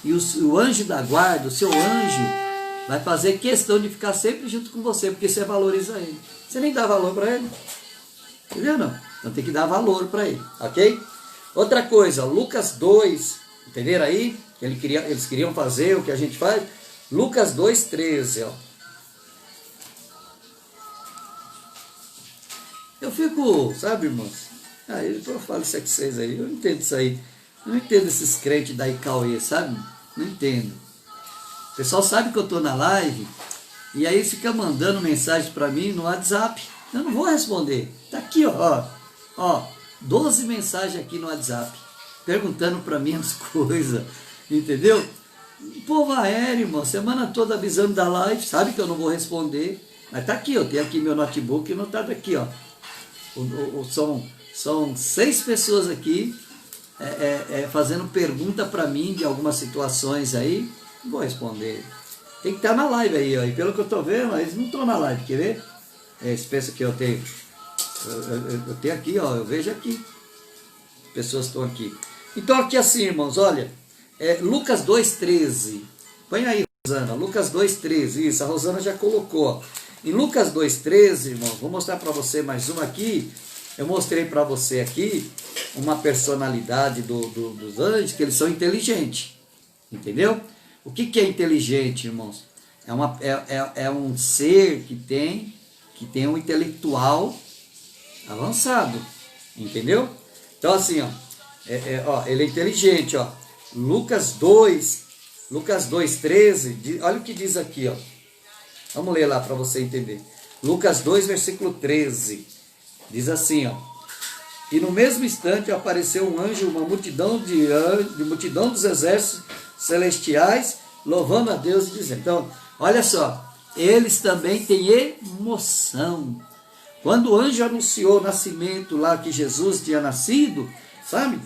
Speaker 1: E o anjo da guarda, o seu anjo, vai fazer questão de ficar sempre junto com você, porque você valoriza ele. Você nem dá valor para ele. Entendeu não? Então tem que dar valor para ele, ok? Outra coisa, Lucas 2, entenderam aí? Eles queriam fazer o que a gente faz. Lucas 2,13, ó. Eu fico, sabe, irmãos? Eu falo isso aqui com vocês aí, eu não entendo isso aí. Eu não entendo esses crentes da Icauê, sabe? Não entendo. O pessoal sabe que eu estou na live e aí fica mandando mensagem para mim no WhatsApp. Eu não vou responder. Tá aqui, ó, 12 mensagens aqui no WhatsApp, perguntando para mim as coisas, entendeu? O povo aéreo, irmão, semana toda avisando da live, sabe que eu não vou responder. Mas tá aqui, eu tenho aqui meu notebook anotado aqui, ó. São 6 pessoas aqui fazendo pergunta para mim de algumas situações aí. Não vou responder. Tem que estar na live aí, ó. E pelo que eu estou vendo, eles não estão na live, quer ver? Eles pensam que eu tenho. Eu tenho aqui, ó. Eu vejo aqui. As pessoas estão aqui. Então aqui assim, irmãos, olha. Lucas 2,13. Põe aí, Rosana. Lucas 2,13. Isso, a Rosana já colocou, ó. Em Lucas 2,13, irmãos, vou mostrar para você mais uma aqui. Eu mostrei para você aqui uma personalidade dos anjos, que eles são inteligentes. Entendeu? O que é inteligente, irmãos? É um ser que tem um intelectual avançado. Entendeu? Então assim, ó, ele é inteligente, ó. Lucas 2,13, olha o que diz aqui, ó. Vamos ler lá para você entender. Lucas 2, versículo 13. Diz assim, ó. E no mesmo instante apareceu um anjo, uma multidão dos exércitos celestiais, louvando a Deus e dizendo. Então, olha só, eles também têm emoção. Quando o anjo anunciou o nascimento lá, que Jesus tinha nascido, sabe?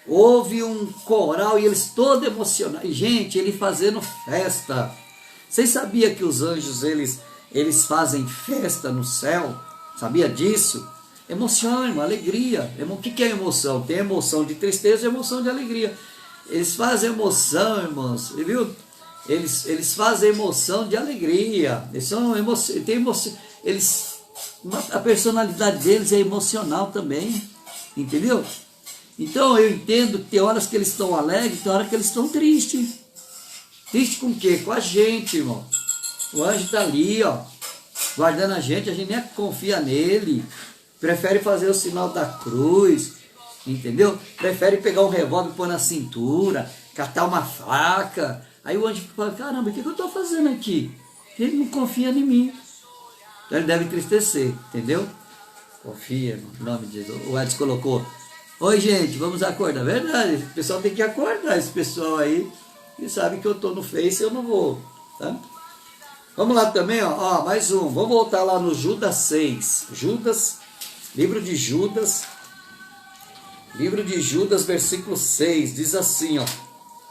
Speaker 1: Houve um coral e eles todos emocionados. E, gente, ele fazendo festa. Vocês sabiam que os anjos, eles fazem festa no céu? Sabia disso? Emoção, irmão, alegria. O que é emoção? Tem emoção de tristeza e emoção de alegria. Eles fazem emoção, irmãos, viu? Eles fazem emoção de alegria. A personalidade deles é emocional também, entendeu? Então eu entendo que tem horas que eles estão alegres, tem horas que eles estão tristes. Triste com o quê? Com a gente, irmão. O anjo está ali, ó, guardando a gente nem confia nele. Prefere fazer o sinal da cruz, entendeu? Prefere pegar um revólver e pôr na cintura, catar uma faca. Aí o anjo fala, caramba, o que eu estou fazendo aqui? Ele não confia em mim. Então ele deve entristecer, entendeu? Confia, irmão, em nome de Jesus. O Edson colocou, oi gente, vamos acordar. Verdade, o pessoal tem que acordar, esse pessoal aí, que sabe que eu estou no Face e eu não vou, tá? Vamos lá também, ó, mais um. Vamos voltar lá no Judas 6. Judas, livro de Judas, versículo 6. Diz assim,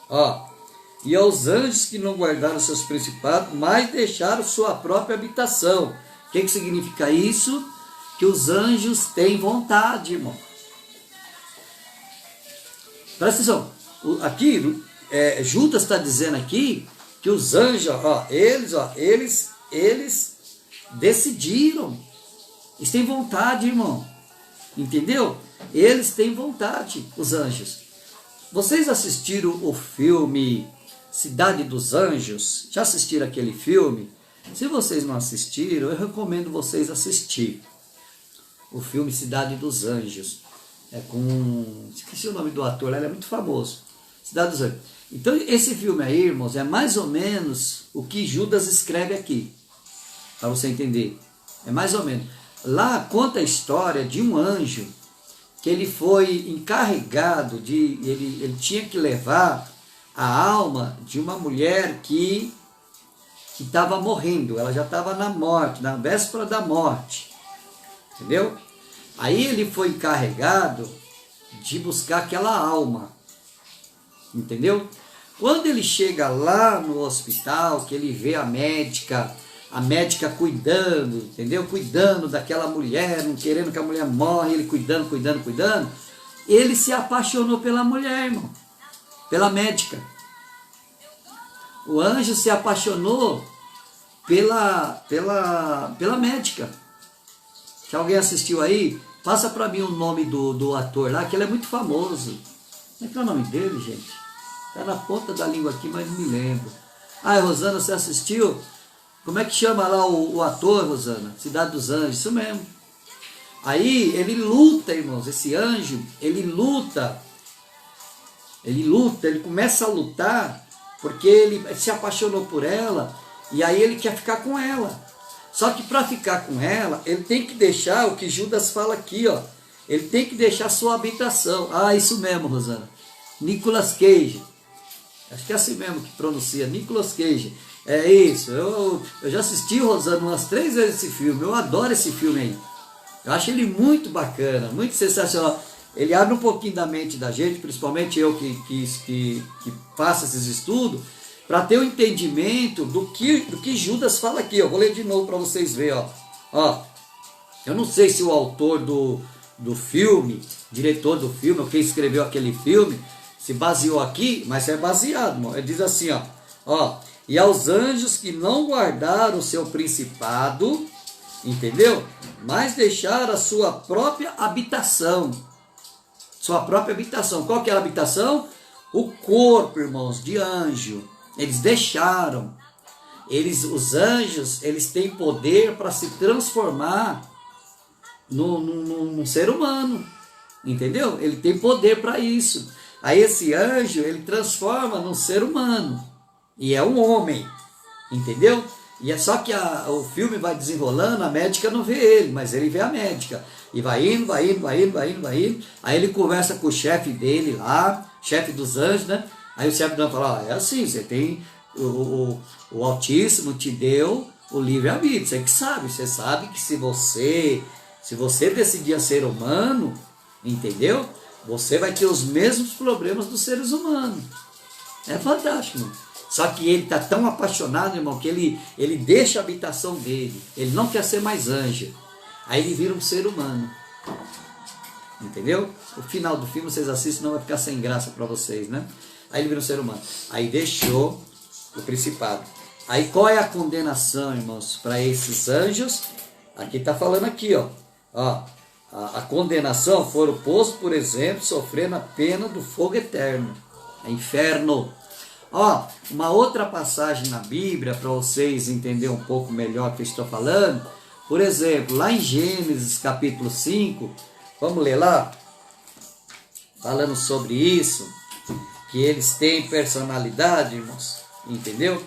Speaker 1: ó. E aos anjos que não guardaram seus principados, mas deixaram sua própria habitação. O que significa isso? Que os anjos têm vontade, irmão. Presta atenção. Aqui, Judas está dizendo aqui que os anjos, eles decidiram. Eles têm vontade, irmão. Entendeu? Eles têm vontade, os anjos. Vocês assistiram o filme Cidade dos Anjos? Já assistiram aquele filme? Se vocês não assistiram, eu recomendo vocês assistir o filme Cidade dos Anjos. É com... esqueci o nome do ator, ele é muito famoso. Cidade dos Anjos. Então, esse filme aí, irmãos, é mais ou menos o que Judas escreve aqui, para você entender. É mais ou menos. Lá conta a história de um anjo que ele foi encarregado de... Ele tinha que levar a alma de uma mulher que estava morrendo. Ela já estava na morte, na véspera da morte. Entendeu? Aí ele foi encarregado de buscar aquela alma. Entendeu? Quando ele chega lá no hospital, que ele vê a médica cuidando, entendeu? Cuidando daquela mulher, não querendo que a mulher morra, ele cuidando, ele se apaixonou pela mulher, irmão, pela médica. O anjo se apaixonou pela médica. Se alguém assistiu aí, passa para mim o nome do ator lá, que ele é muito famoso. Como é que é o nome dele, gente? Está na ponta da língua aqui, mas não me lembro. Rosana, você assistiu? Como é que chama lá o ator, Rosana? Cidade dos Anjos, isso mesmo. Aí ele luta, irmãos, esse anjo, ele começa a lutar, porque ele se apaixonou por ela, e aí ele quer ficar com ela. Só que para ficar com ela, ele tem que deixar o que Judas fala aqui, ó. Ele tem que deixar sua habitação. Isso mesmo, Rosana. Nicolas Cage. Acho que é assim mesmo que pronuncia, Nicolas Cage. É isso. Eu já assisti, Rosana, umas 3 vezes esse filme. Eu adoro esse filme aí. Eu acho ele muito bacana, muito sensacional. Ele abre um pouquinho da mente da gente, principalmente eu que faço esses estudos, para ter o entendimento do que Judas fala aqui. Eu vou ler de novo para vocês verem. Ó. Eu não sei se o autor do filme, diretor do filme, ou quem escreveu aquele filme, se baseou aqui, mas é baseado, irmão. Ele diz assim, ó, e aos anjos que não guardaram o seu principado, entendeu? Mas deixaram a sua própria habitação. Sua própria habitação. Qual que era a habitação? O corpo, irmãos, de anjo. Eles deixaram. Os anjos, eles têm poder para se transformar num ser humano. Entendeu? Ele tem poder para isso. Aí esse anjo, ele transforma num ser humano. E é um homem. Entendeu? E é só que o filme vai desenrolando, a médica não vê ele, mas ele vê a médica. E vai indo. Aí ele conversa com o chefe dele lá, chefe dos anjos, né? Aí o chefe do anjo fala, é assim, você tem, o Altíssimo te deu o livre-arbítrio, você sabe que se você decidir ser humano, entendeu? Você vai ter os mesmos problemas dos seres humanos. É fantástico, irmão. Só que ele está tão apaixonado, irmão, que ele deixa a habitação dele. Ele não quer ser mais anjo. Aí ele vira um ser humano. Entendeu? O final do filme vocês assistem, não vai ficar sem graça para vocês, né? Aí ele vira um ser humano. Aí deixou o principado. Aí qual é a condenação, irmãos, para esses anjos? Aqui está falando aqui, ó. A condenação foram postos, por exemplo, sofrendo a pena do fogo eterno. É inferno. Ó, uma outra passagem na Bíblia, para vocês entenderem um pouco melhor o que eu estou falando. Por exemplo, lá em Gênesis capítulo 5, vamos ler lá? Falando sobre isso, que eles têm personalidade, irmãos, entendeu?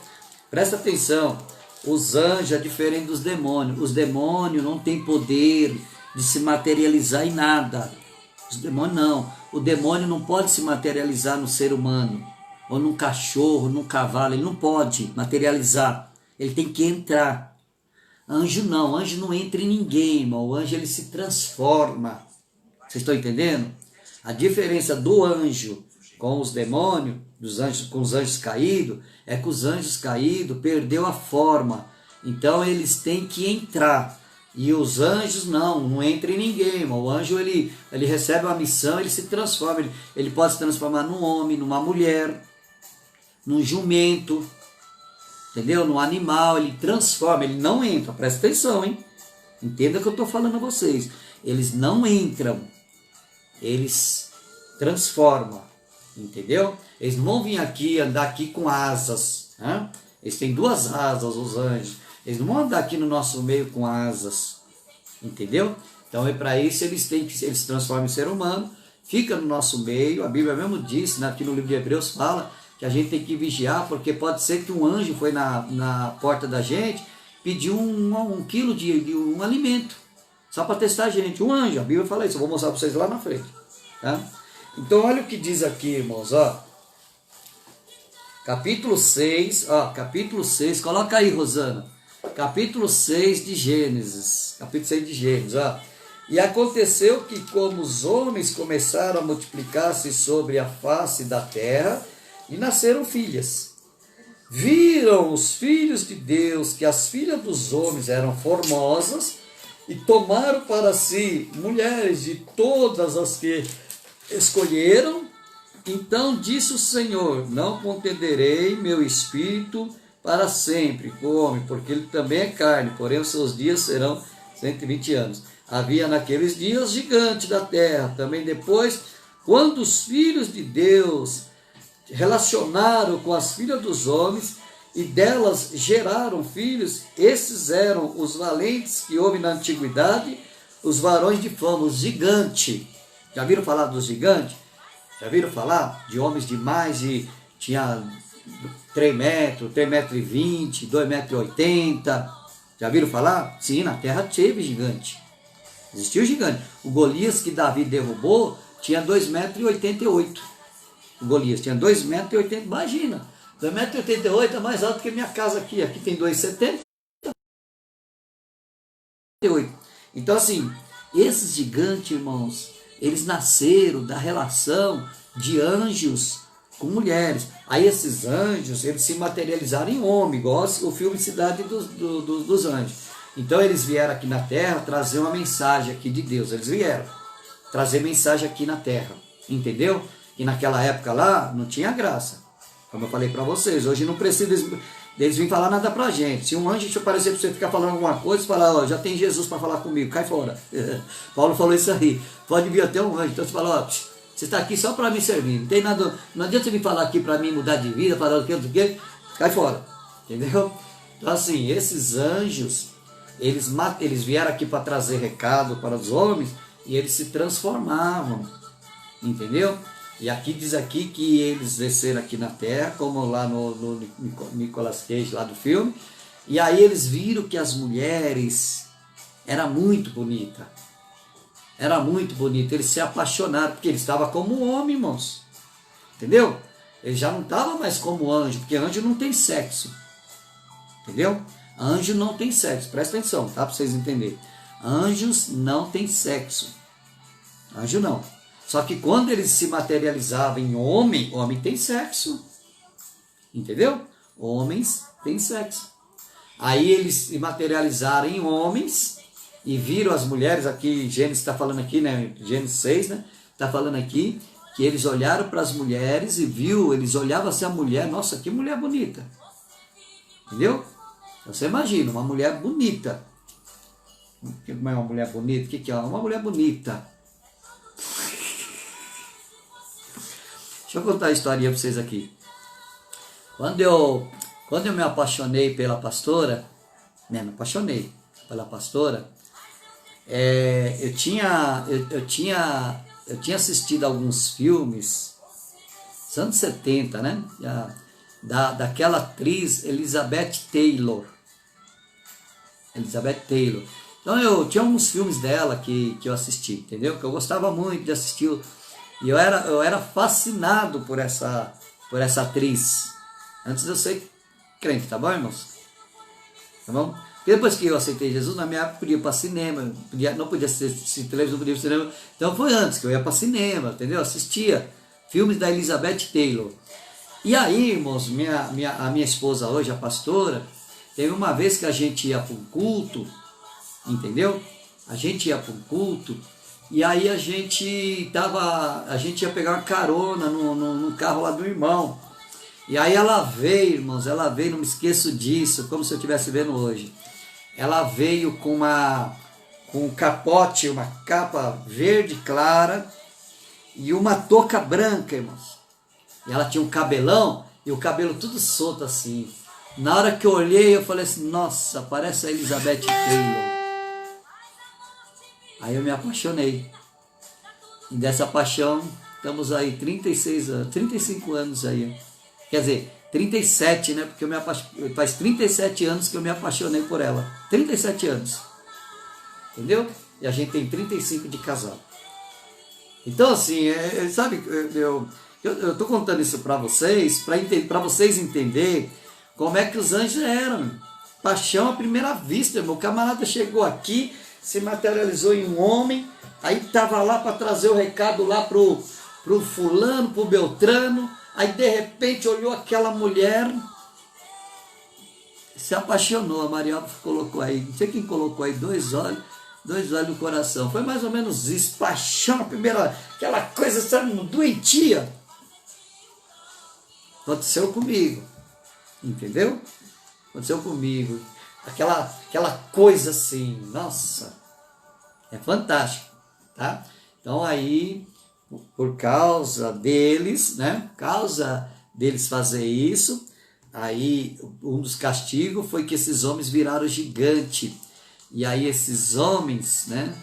Speaker 1: Presta atenção, os anjos é diferente dos demônios. Os demônios não têm poder de se materializar em nada. Os demônios não. O demônio não pode se materializar no ser humano, ou num cachorro, num cavalo. Ele não pode materializar. Ele tem que entrar. Anjo não. Anjo não entra em ninguém, irmão. O anjo ele se transforma. Vocês estão entendendo? A diferença do anjo com os demônios, dos anjos, com os anjos caídos, é que os anjos caídos perdeu a forma. Então eles têm que entrar. E os anjos não entra em ninguém, irmão. O anjo ele recebe uma missão, ele se transforma. Ele pode se transformar num homem, numa mulher, num jumento, entendeu? Num animal, ele transforma, ele não entra. Presta atenção, hein? Entenda o que eu estou falando a vocês. Eles não entram, eles transformam, entendeu? Eles não vão vir aqui, andar aqui com asas, né? Eles têm duas asas, os anjos. Eles não vão andar aqui no nosso meio com asas, entendeu? Então é para isso eles se transformam em ser humano, fica no nosso meio. A Bíblia mesmo diz, né, aqui no livro de Hebreus fala que a gente tem que vigiar, porque pode ser que um anjo foi na porta da gente, pediu um quilo de um alimento, só para testar a gente. Um anjo, a Bíblia fala isso, eu vou mostrar para vocês lá na frente, tá? Então olha o que diz aqui, irmãos, ó. Capítulo 6, coloca aí, Rosana. Capítulo 6 de Gênesis, ó. E aconteceu que, como os homens começaram a multiplicar-se sobre a face da terra, e nasceram filhas. Viram os filhos de Deus que as filhas dos homens eram formosas, e tomaram para si mulheres de todas as que escolheram. Então disse o Senhor: não contenderei meu espírito para sempre com o homem, porque ele também é carne, porém os seus dias serão 120 anos. Havia naqueles dias gigante da terra. Também depois, quando os filhos de Deus relacionaram com as filhas dos homens, e delas geraram filhos, esses eram os valentes que houve na antiguidade, os varões de fama, os gigantes. Já viram falar dos gigantes? Já viram falar de homens de mais de... tinha 3 metros, 3,20 metros, 2,80 metros. Já viram falar? Sim, na terra teve gigante. Existiu gigante. O Golias que Davi derrubou tinha 2,88 metros. O Golias tinha 2,80 metros. Imagina, 2,88 metros é mais alto que a minha casa aqui. Aqui tem 2,70 metros. Então assim, esses gigantes, irmãos, eles nasceram da relação de anjos com mulheres. Aí esses anjos, eles se materializaram em homem, igual o filme Cidade dos Anjos. Então eles vieram aqui na terra trazer uma mensagem aqui de Deus. Eles vieram trazer mensagem aqui na terra, entendeu? E naquela época lá não tinha graça, como eu falei para vocês. Hoje não precisa deles virem falar nada pra gente. Se um anjo aparecer para você ficar falando alguma coisa, você fala: ó, já tem Jesus para falar comigo, cai fora. Paulo falou isso aí. Pode vir até um anjo. Então você fala: ó, você está aqui só para me servir. Não tem nada, não adianta você vir falar aqui para mim mudar de vida, falar o que, cai fora. Entendeu? Então assim, esses anjos, eles vieram aqui para trazer recado para os homens, e eles se transformavam. Entendeu? E aqui diz aqui que eles desceram aqui na terra, como lá no Nicolas Cage, lá do filme. E aí eles viram que as mulheres eram muito bonitas. Era muito bonito, eles se apaixonaram, porque eles estavam como homem, irmãos. Entendeu? Eles já não estavam mais como anjo, porque anjo não tem sexo. Entendeu? Anjo não tem sexo, presta atenção, tá? Para vocês entenderem. Anjos não tem sexo. Anjo não. Só que quando eles se materializavam em homem, homem tem sexo. Entendeu? Homens têm sexo. Aí eles se materializaram em homens e viram as mulheres, aqui Gênesis está falando aqui, né? Gênesis 6, né? Está falando aqui que eles olharam para as mulheres e viu, eles olhavam assim a mulher, nossa, que mulher bonita. Entendeu? Você imagina, uma mulher bonita. O que é uma mulher bonita? O que é uma mulher bonita? Deixa eu contar a historinha para vocês aqui. Quando eu me apaixonei pela pastora, né, me apaixonei pela pastora, eu tinha assistido alguns filmes, dos anos 70, né, daquela atriz Elizabeth Taylor. Então eu tinha alguns filmes dela que eu assisti, entendeu? Que eu gostava muito de assistir. E eu era fascinado por essa atriz. Antes de eu ser crente, tá bom, irmãos? Tá bom? Porque depois que eu aceitei Jesus, na minha época podia ir para cinema, não podia assistir televisão, não podia ir para cinema. Então foi antes que eu ia para cinema, entendeu? Assistia filmes da Elizabeth Taylor. E aí, irmãos, a minha esposa hoje, a pastora, teve uma vez que a gente ia para um culto, entendeu? A gente ia para um culto e aí a gente ia pegar uma carona no carro lá do irmão. E aí ela veio, irmãos, não me esqueço disso, como se eu estivesse vendo hoje. Ela veio com um capote, uma capa verde clara e uma touca branca, irmãos. E ela tinha um cabelão e o cabelo tudo solto assim. Na hora que eu olhei, eu falei assim, nossa, parece a Elizabeth Taylor. Aí eu me apaixonei. E dessa paixão, estamos aí 35 anos aí. Quer dizer, 37, né? Porque faz 37 anos que eu me apaixonei por ela. 37 anos. Entendeu? E a gente tem 35 de casado. Então, assim, sabe, eu estou contando isso para vocês, para vocês entenderem como é que os anjos eram. Paixão à primeira vista, irmão. O camarada chegou aqui, se materializou em um homem, aí estava lá para trazer o recado lá pro fulano, pro Beltrano, aí de repente olhou aquela mulher, se apaixonou. A Maria colocou aí, não sei quem colocou aí, dois olhos no coração. Foi mais ou menos isso, paixão à primeira, aquela coisa, sabe, doentia. Aconteceu comigo. Entendeu? Aconteceu comigo. Aquela coisa assim, nossa, é fantástico, tá? Então aí, por causa deles, né? Causa deles fazer isso, aí um dos castigos foi que esses homens viraram gigante. E aí esses homens, né?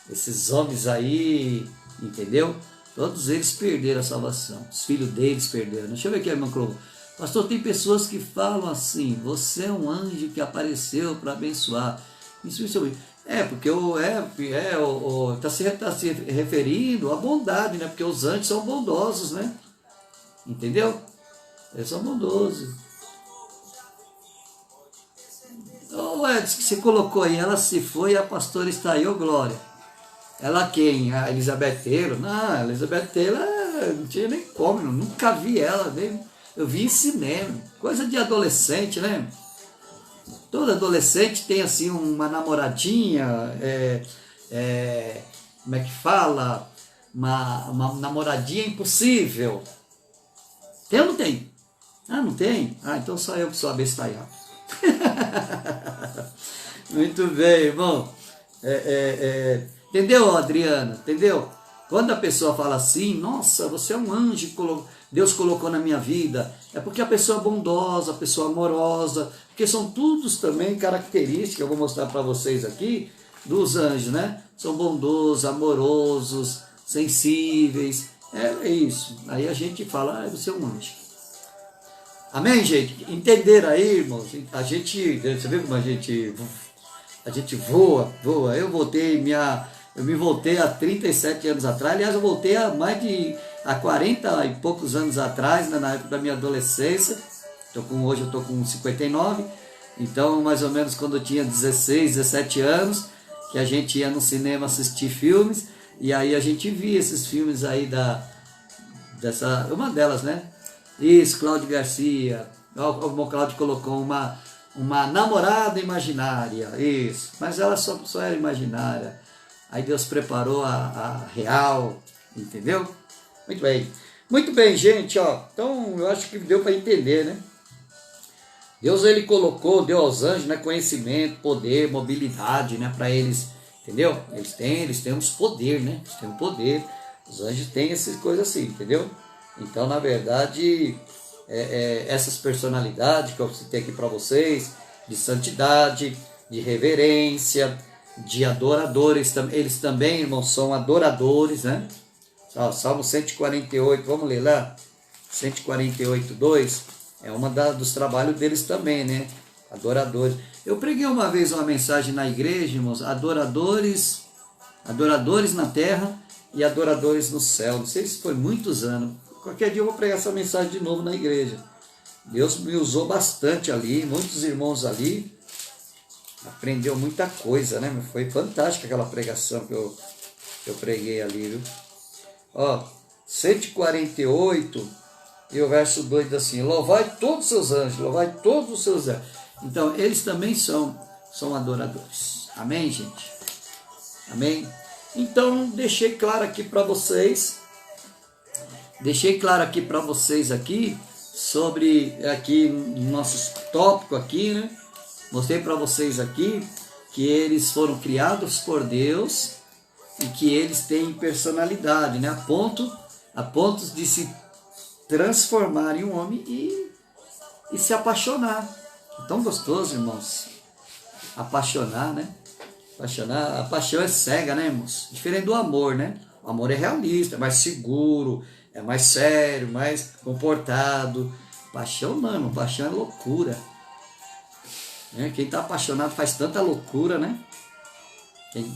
Speaker 1: Esses homens aí, entendeu? Todos eles perderam a salvação. Os filhos deles perderam. Deixa eu ver aqui, irmão Clovo. Pastor, tem pessoas que falam assim, você é um anjo que apareceu para abençoar. Isso. Porque está se referindo à bondade, né? Porque os anjos são bondosos, né? Entendeu? Eles são bondosos. O Edson, que você colocou aí, ela se foi e a pastora está aí, ô glória. Ela quem? A Elizabeth Taylor? Não, a Elizabeth Taylor não tinha nem como, nunca vi ela, eu vi em cinema, coisa de adolescente, né? Todo adolescente tem assim uma namoradinha, como é que fala? Uma namoradinha impossível. Tem ou não tem? Ah, não tem? Ah, então só eu que sou abestalhado. Muito bem, irmão. Entendeu, Adriana? Entendeu? Quando a pessoa fala assim, nossa, você é um anjo que Deus colocou na minha vida, é porque a pessoa é bondosa, a pessoa amorosa, porque são todos também características, eu vou mostrar para vocês aqui, dos anjos, né? São bondosos, amorosos, sensíveis, é isso. Aí a gente fala, você é um anjo. Amém, gente? Entenderam aí, irmãos? Você viu como a gente voa? Eu me voltei há 37 anos atrás, aliás, eu voltei há 40 e poucos anos atrás, né, na época da minha adolescência. Hoje eu estou com 59, então mais ou menos quando eu tinha 16, 17 anos, que a gente ia no cinema assistir filmes, e aí a gente via esses filmes aí uma delas, né? Isso, Cláudio Garcia, o irmão Cláudio colocou uma namorada imaginária, isso, mas ela só era imaginária. Aí Deus preparou a real, entendeu? Muito bem, gente, ó. Então eu acho que deu para entender, né? Deus ele deu aos anjos, né, conhecimento, poder, mobilidade, né, para eles, entendeu? Eles têm uns poder, né? Eles têm um poder. Os anjos têm essas coisas assim, entendeu? Então, na verdade, essas personalidades que eu citei aqui para vocês, de santidade, de reverência, de adoradores. Eles também, irmãos, são adoradores, né? Salmo 148, vamos ler lá? 148, 2, é uma dos trabalhos deles também, né? Adoradores. Eu preguei uma vez uma mensagem na igreja, irmãos, adoradores na terra e adoradores no céu. Não sei se foi muitos anos. Qualquer dia eu vou pregar essa mensagem de novo na igreja. Deus me usou bastante ali, muitos irmãos ali. Aprendeu muita coisa, né? Foi fantástica aquela pregação que eu preguei ali, viu? Ó, 148, e o verso 2 diz assim: louvai todos os seus anjos, louvai todos os seus anjos. Então, eles também são adoradores. Amém, gente? Amém? Então, deixei claro aqui para vocês aqui, sobre aqui nosso tópico aqui, né? Mostrei para vocês aqui que eles foram criados por Deus e que eles têm personalidade, né? A ponto de se transformar em um homem e se apaixonar. É tão gostoso, irmãos, apaixonar, né? A paixão é cega, né, irmãos? Diferente do amor, né? O amor é realista, é mais seguro, é mais sério, mais comportado. Paixão não, irmão. Paixão é loucura. Quem está apaixonado faz tanta loucura, né?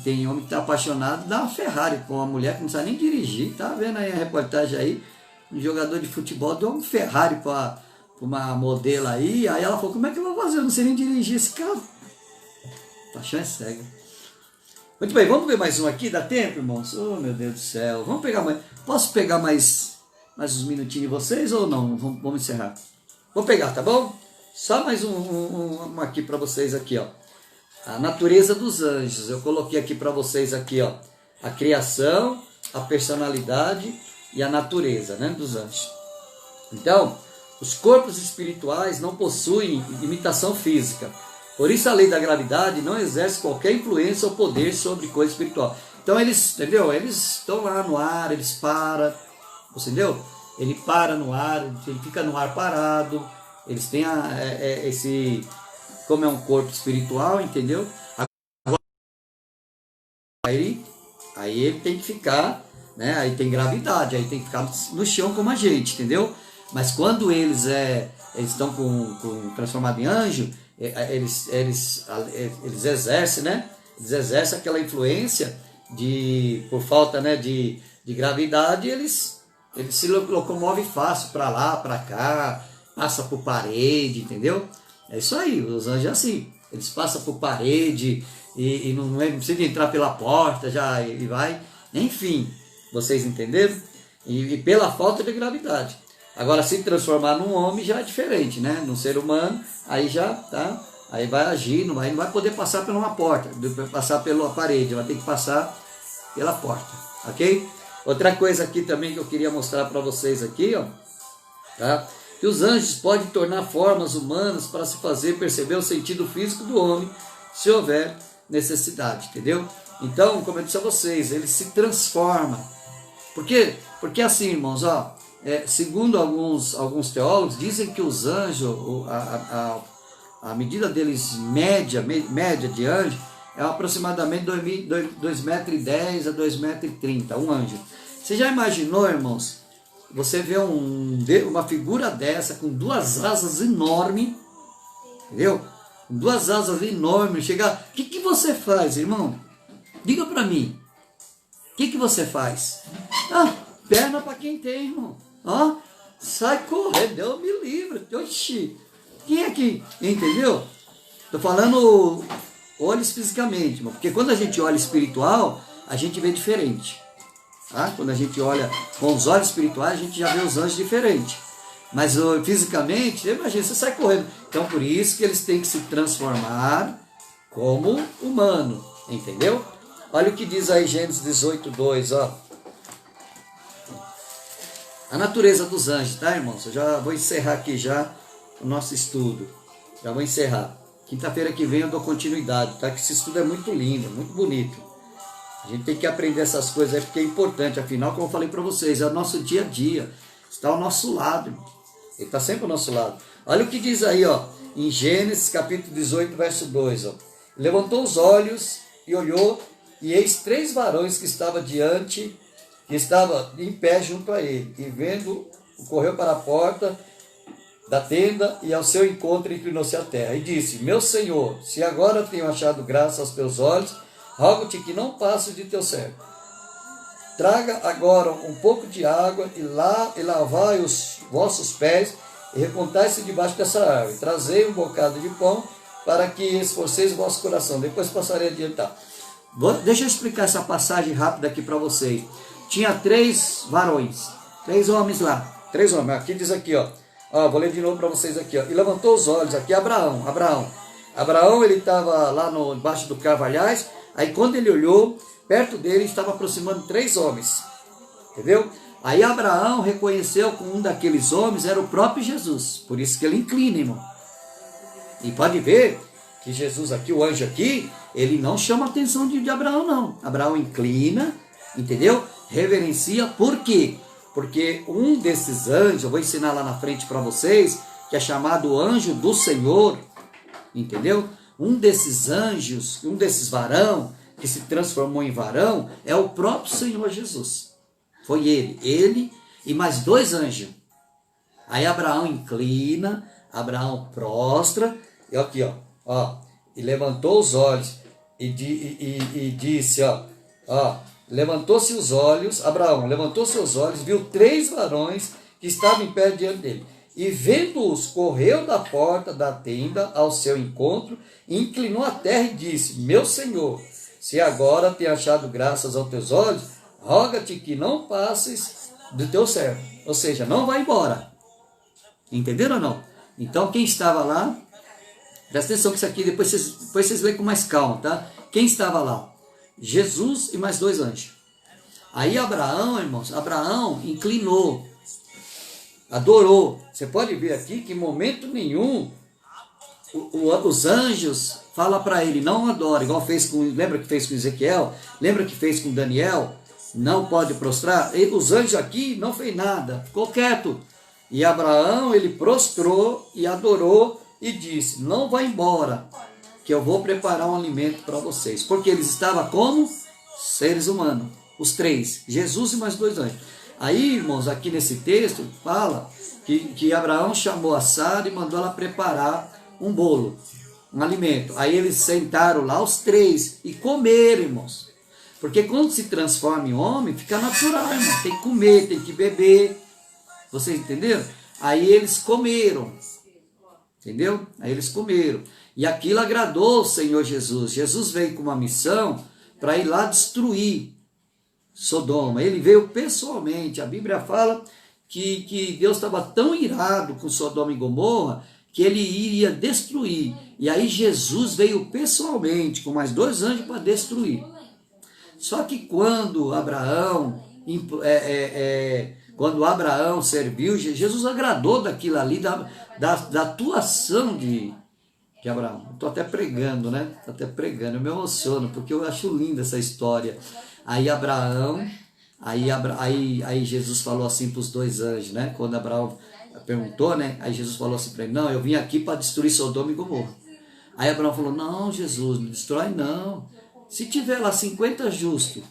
Speaker 1: Tem homem que está apaixonado, dá uma Ferrari com uma mulher que não sabe nem dirigir. Tá vendo aí a reportagem aí? Um jogador de futebol deu um Ferrari para uma modelo aí. Aí ela falou: como é que eu vou fazer? Eu não sei nem dirigir esse carro. Paixão é cega. Muito bem, vamos ver mais um aqui. Dá tempo, irmãos? Oh, meu Deus do céu. Vamos pegar mais. Posso pegar mais uns minutinhos de vocês ou não? Vamos encerrar. Vou pegar, tá bom? Só mais um aqui para vocês aqui, ó. A natureza dos anjos. Eu coloquei aqui para vocês aqui, ó. A criação, a personalidade e a natureza, né, dos anjos. Então, os corpos espirituais não possuem imitação física. Por isso a lei da gravidade não exerce qualquer influência ou poder sobre coisa espiritual. Então eles, entendeu? Eles estão lá no ar, eles param, entendeu? Ele para no ar, ele fica no ar parado. Eles têm como é um corpo espiritual, entendeu? Aí ele tem que ficar, né? Aí tem gravidade, aí tem que ficar no chão como a gente, entendeu? Mas quando eles estão transformados em anjo, eles exercem, né? Eles exercem aquela influência por falta, né, de gravidade, eles se locomovem fácil para lá, para cá, passa por parede, entendeu? É isso aí, os anjos é assim, eles passam por parede e não precisa entrar pela porta, já e vai, enfim, vocês entenderam? E pela falta de gravidade. Agora, se transformar num homem já é diferente, né? Num ser humano, aí já, tá? Aí vai agir, não vai poder passar por uma porta, passar pela parede, vai ter que passar pela porta, ok? Outra coisa aqui também que eu queria mostrar para vocês aqui, ó, tá? Que os anjos podem tornar formas humanas para se fazer perceber o sentido físico do homem, se houver necessidade, entendeu? Então, como eu disse a vocês, eles se transformam. Por quê? Porque assim, irmãos, ó, segundo alguns teólogos, dizem que os anjos, a medida deles média de anjo, é aproximadamente 2,10 metros a 2,30 metros, um anjo. Você já imaginou, irmãos, você vê uma figura dessa com duas asas enormes, entendeu? Com duas asas enormes, chegar... O que você faz, irmão? Diga para mim. O que você faz? Perna para quem tem, irmão. Ó, sai correndo, Deus me livre. Oxi, quem é que, entendeu? Tô falando olhos fisicamente, irmão, porque quando a gente olha espiritual, a gente vê diferente. Tá? Quando a gente olha com os olhos espirituais, a gente já vê os anjos diferentes. Mas fisicamente, imagina, você sai correndo. Então, por isso que eles têm que se transformar como humano, entendeu? Olha o que diz aí Gênesis 18:2, ó. A natureza dos anjos, tá, irmãos? Eu já vou encerrar aqui já o nosso estudo. Já vou encerrar. Quinta-feira que vem eu dou continuidade, tá? Que esse estudo é muito lindo, muito bonito. A gente tem que aprender essas coisas aí porque é importante. Afinal, como eu falei para vocês, é o nosso dia a dia. Está ao nosso lado, irmão. Ele está sempre ao nosso lado. Olha o que diz aí, ó, em Gênesis capítulo 18, verso 2. Ó. Levantou os olhos e olhou, e eis 3 varões que estavam diante, que estava em pé junto a ele. E vendo, correu para a porta da tenda, e ao seu encontro inclinou-se à terra. E disse: Meu Senhor, se agora tenho achado graça aos teus olhos, rogo-te que não passes de teu servo. Traga agora um pouco de água e lavai os vossos pés e repontai-se debaixo dessa árvore. Trazei um bocado de pão para que esforceis o vosso coração. Depois passarei a adiantar. Deixa eu explicar essa passagem rápida aqui para vocês. Tinha 3 varões, 3 homens lá. 3 homens. Aqui diz aqui, ó. Vou ler de novo para vocês aqui, ó. E levantou os olhos aqui, Abraão. Ele estava lá debaixo do carvalhais. Aí quando ele olhou, perto dele estava aproximando 3 homens. Entendeu? Aí Abraão reconheceu que um daqueles homens era o próprio Jesus. Por isso que ele inclina, irmão. E pode ver que Jesus aqui, o anjo aqui, ele não chama a atenção de Abraão, não. Abraão inclina, entendeu? Reverencia. Por quê? Porque um desses anjos, eu vou ensinar lá na frente para vocês, que é chamado anjo do Senhor, entendeu? Um desses anjos, um desses varão, que se transformou em varão, é o próprio Senhor Jesus. Foi ele e mais 2 anjos. Aí Abraão inclina, Abraão prostra, e aqui, ó, e levantou os olhos, e disse, levantou-se os olhos, Abraão levantou seus olhos, viu 3 varões que estavam em pé diante dele. E vendo-os, correu da porta da tenda ao seu encontro, inclinou a terra e disse: Meu Senhor, se agora tenho achado graças aos teus olhos, roga-te que não passes do teu servo. Ou seja, não vai embora. Entenderam ou não? Então quem estava lá, presta atenção que isso aqui depois vocês leem com mais calma, tá? Quem estava lá? Jesus e mais 2 anjos. Aí Abraão, irmãos, inclinou, adorou. Você pode ver aqui que em momento nenhum os anjos falam para ele, não adora, igual fez com, lembra que fez com Ezequiel? Lembra que fez com Daniel? Não pode prostrar? Os anjos aqui não fez nada, ficou quieto. E Abraão, ele prostrou e adorou e disse: Não vá embora, que eu vou preparar um alimento para vocês. Porque eles estavam como seres humanos, os 3, Jesus e mais 2 anjos. Aí, irmãos, aqui nesse texto, fala que Abraão chamou a Sara e mandou ela preparar um bolo, um alimento. Aí eles sentaram lá, os 3, e comeram, irmãos. Porque quando se transforma em homem, fica natural, irmão. Tem que comer, tem que beber. Vocês entenderam? Aí eles comeram. Entendeu? Aí eles comeram. E aquilo agradou o Senhor Jesus. Jesus veio com uma missão para ir lá destruir Sodoma. Ele veio pessoalmente. A Bíblia fala que Deus estava tão irado com Sodoma e Gomorra que ele iria destruir. E aí Jesus veio pessoalmente com mais 2 anjos para destruir. Só que quando Abraão serviu, Jesus agradou daquilo ali, da atuação de Abraão. Estou até pregando, né? Estou até pregando, eu me emociono, porque eu acho linda essa história. Aí aí Jesus falou assim para os 2 anjos, né? Quando Abraão perguntou, né? Aí Jesus falou assim para ele: Não, eu vim aqui para destruir Sodoma e Gomorra. Aí Abraão falou: Não, Jesus, não destrói não. Se tiver lá 50 justos,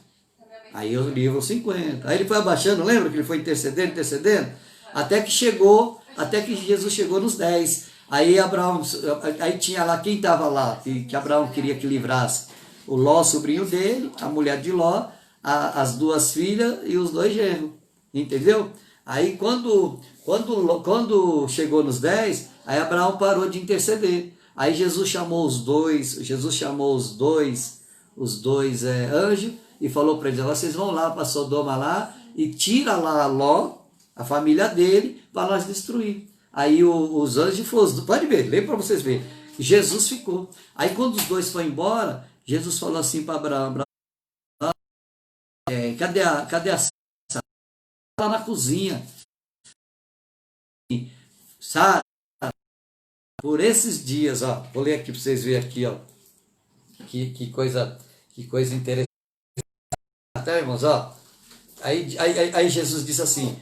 Speaker 1: aí eu livro 50. Aí ele foi abaixando, lembra que ele foi intercedendo, até que Jesus chegou nos 10. Aí tinha lá, quem estava lá, que Abraão queria que livrasse? O Ló, sobrinho dele, a mulher de Ló, as 2 filhas e os 2 genros. Entendeu? Aí quando chegou nos 10, aí Abraão parou de interceder. Aí Jesus chamou os dois anjos e falou para eles: Vocês vão lá para Sodoma lá e tira lá Ló, a família dele, para nós destruir. Aí os anjos foram, pode ver, lê para vocês verem. Jesus ficou. Aí quando os 2 foram embora, Jesus falou assim para Abraão: cadê a Sara? Lá na cozinha. Sara, por esses dias, ó, vou ler aqui para vocês verem aqui, ó, que coisa interessante. Até, irmãos, ó, aí Jesus disse assim,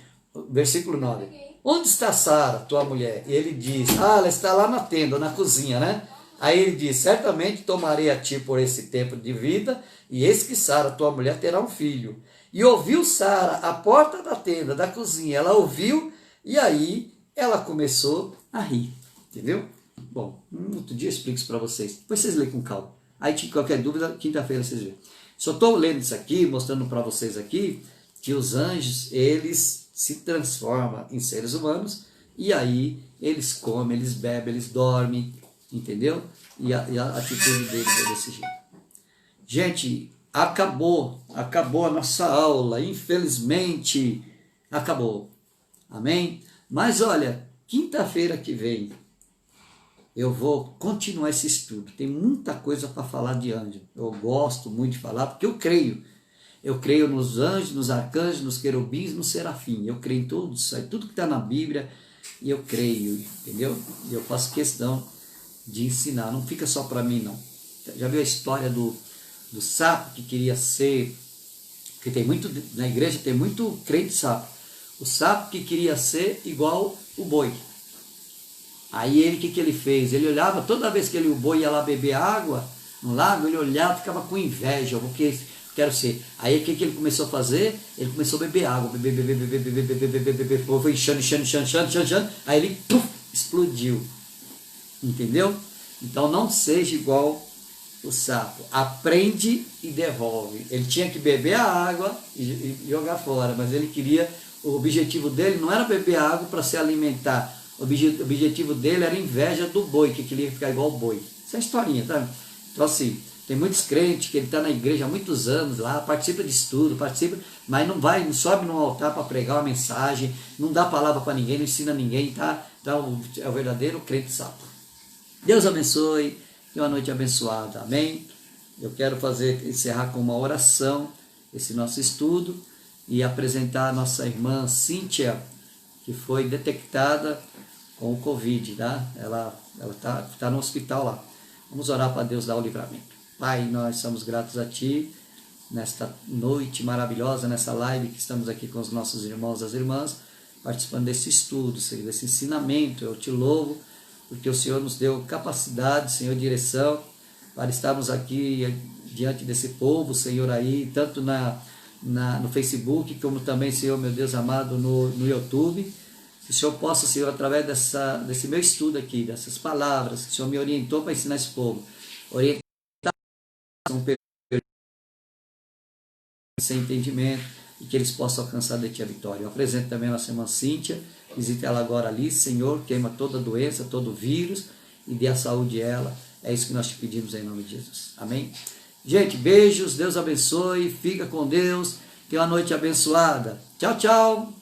Speaker 1: versículo 9: onde está Sara, tua mulher? E ele diz, ela está lá na tenda, na cozinha, né? Aí ele diz, certamente tomarei a ti por esse tempo de vida, e eis que Sara, tua mulher, terá um filho. E ouviu Sara a porta da tenda, da cozinha, ela ouviu, e aí ela começou a rir, entendeu? Bom, outro dia eu explico isso para vocês, depois vocês leem com calma. Aí, qualquer dúvida, quinta-feira vocês veem. Só estou lendo isso aqui, mostrando para vocês aqui, que os anjos, eles se transformam em seres humanos, e aí eles comem, eles bebem, eles dormem, entendeu? E a atitude deles é desse jeito. Gente, acabou a nossa aula, infelizmente, acabou. Amém? Mas olha, quinta-feira que vem, eu vou continuar esse estudo. Tem muita coisa para falar de anjo. Eu gosto muito de falar, porque eu creio. Eu creio nos anjos, nos arcanjos, nos querubins, no serafim. Eu creio em tudo isso aí, tudo que está na Bíblia, e eu creio, entendeu? E eu faço questão de ensinar. Não fica só para mim, não. Já viu a história do sapo que queria ser... Porque tem muito, na igreja tem muito crente sapo. O sapo que queria ser igual o boi. Aí ele, o que ele fez? Ele olhava, toda vez que o boi ia lá beber água no lago, ele olhava, ficava com inveja, porque quero ser. Aí o que ele começou a fazer? Ele começou a beber água, beber, foi enchendo, aí ele explodiu. Entendeu? Então não seja igual o sapo. Aprende e devolve. Ele tinha que beber a água e jogar fora, mas ele queria, o objetivo dele não era beber água para se alimentar. O objetivo dele era inveja do boi, que queria ficar igual o boi. Essa é a historinha, tá? Então assim, tem muitos crentes que ele está na igreja há muitos anos lá, participa de estudo, mas não sobe no altar para pregar uma mensagem, não dá palavra para ninguém, não ensina ninguém, tá? Então é o verdadeiro crente sapo. Deus abençoe, tenha uma noite abençoada, amém? Eu quero encerrar com uma oração esse nosso estudo e apresentar a nossa irmã Cíntia, que foi detectada com o Covid, tá? Ela tá no hospital lá. Vamos orar para Deus dar o livramento. Pai, nós somos gratos a Ti, nesta noite maravilhosa, nessa live que estamos aqui com os nossos irmãos e as irmãs, participando desse estudo, Senhor, desse ensinamento. Eu Te louvo, porque o Senhor nos deu capacidade, Senhor, direção, para estarmos aqui diante desse povo, Senhor, aí, tanto no Facebook, como também, Senhor, meu Deus amado, no YouTube. Que o Senhor possa, Senhor, através desse meu estudo aqui, dessas palavras, que o Senhor me orientou para ensinar esse povo, orientar sem entendimento, e que eles possam alcançar de Ti a vitória. Eu apresento também a nossa irmã Cíntia, visite ela agora ali, Senhor, queima toda doença, todo vírus, e dê a saúde a ela. É isso que nós te pedimos em nome de Jesus. Amém? Gente, beijos, Deus abençoe, fica com Deus, tenha uma noite abençoada. Tchau, tchau!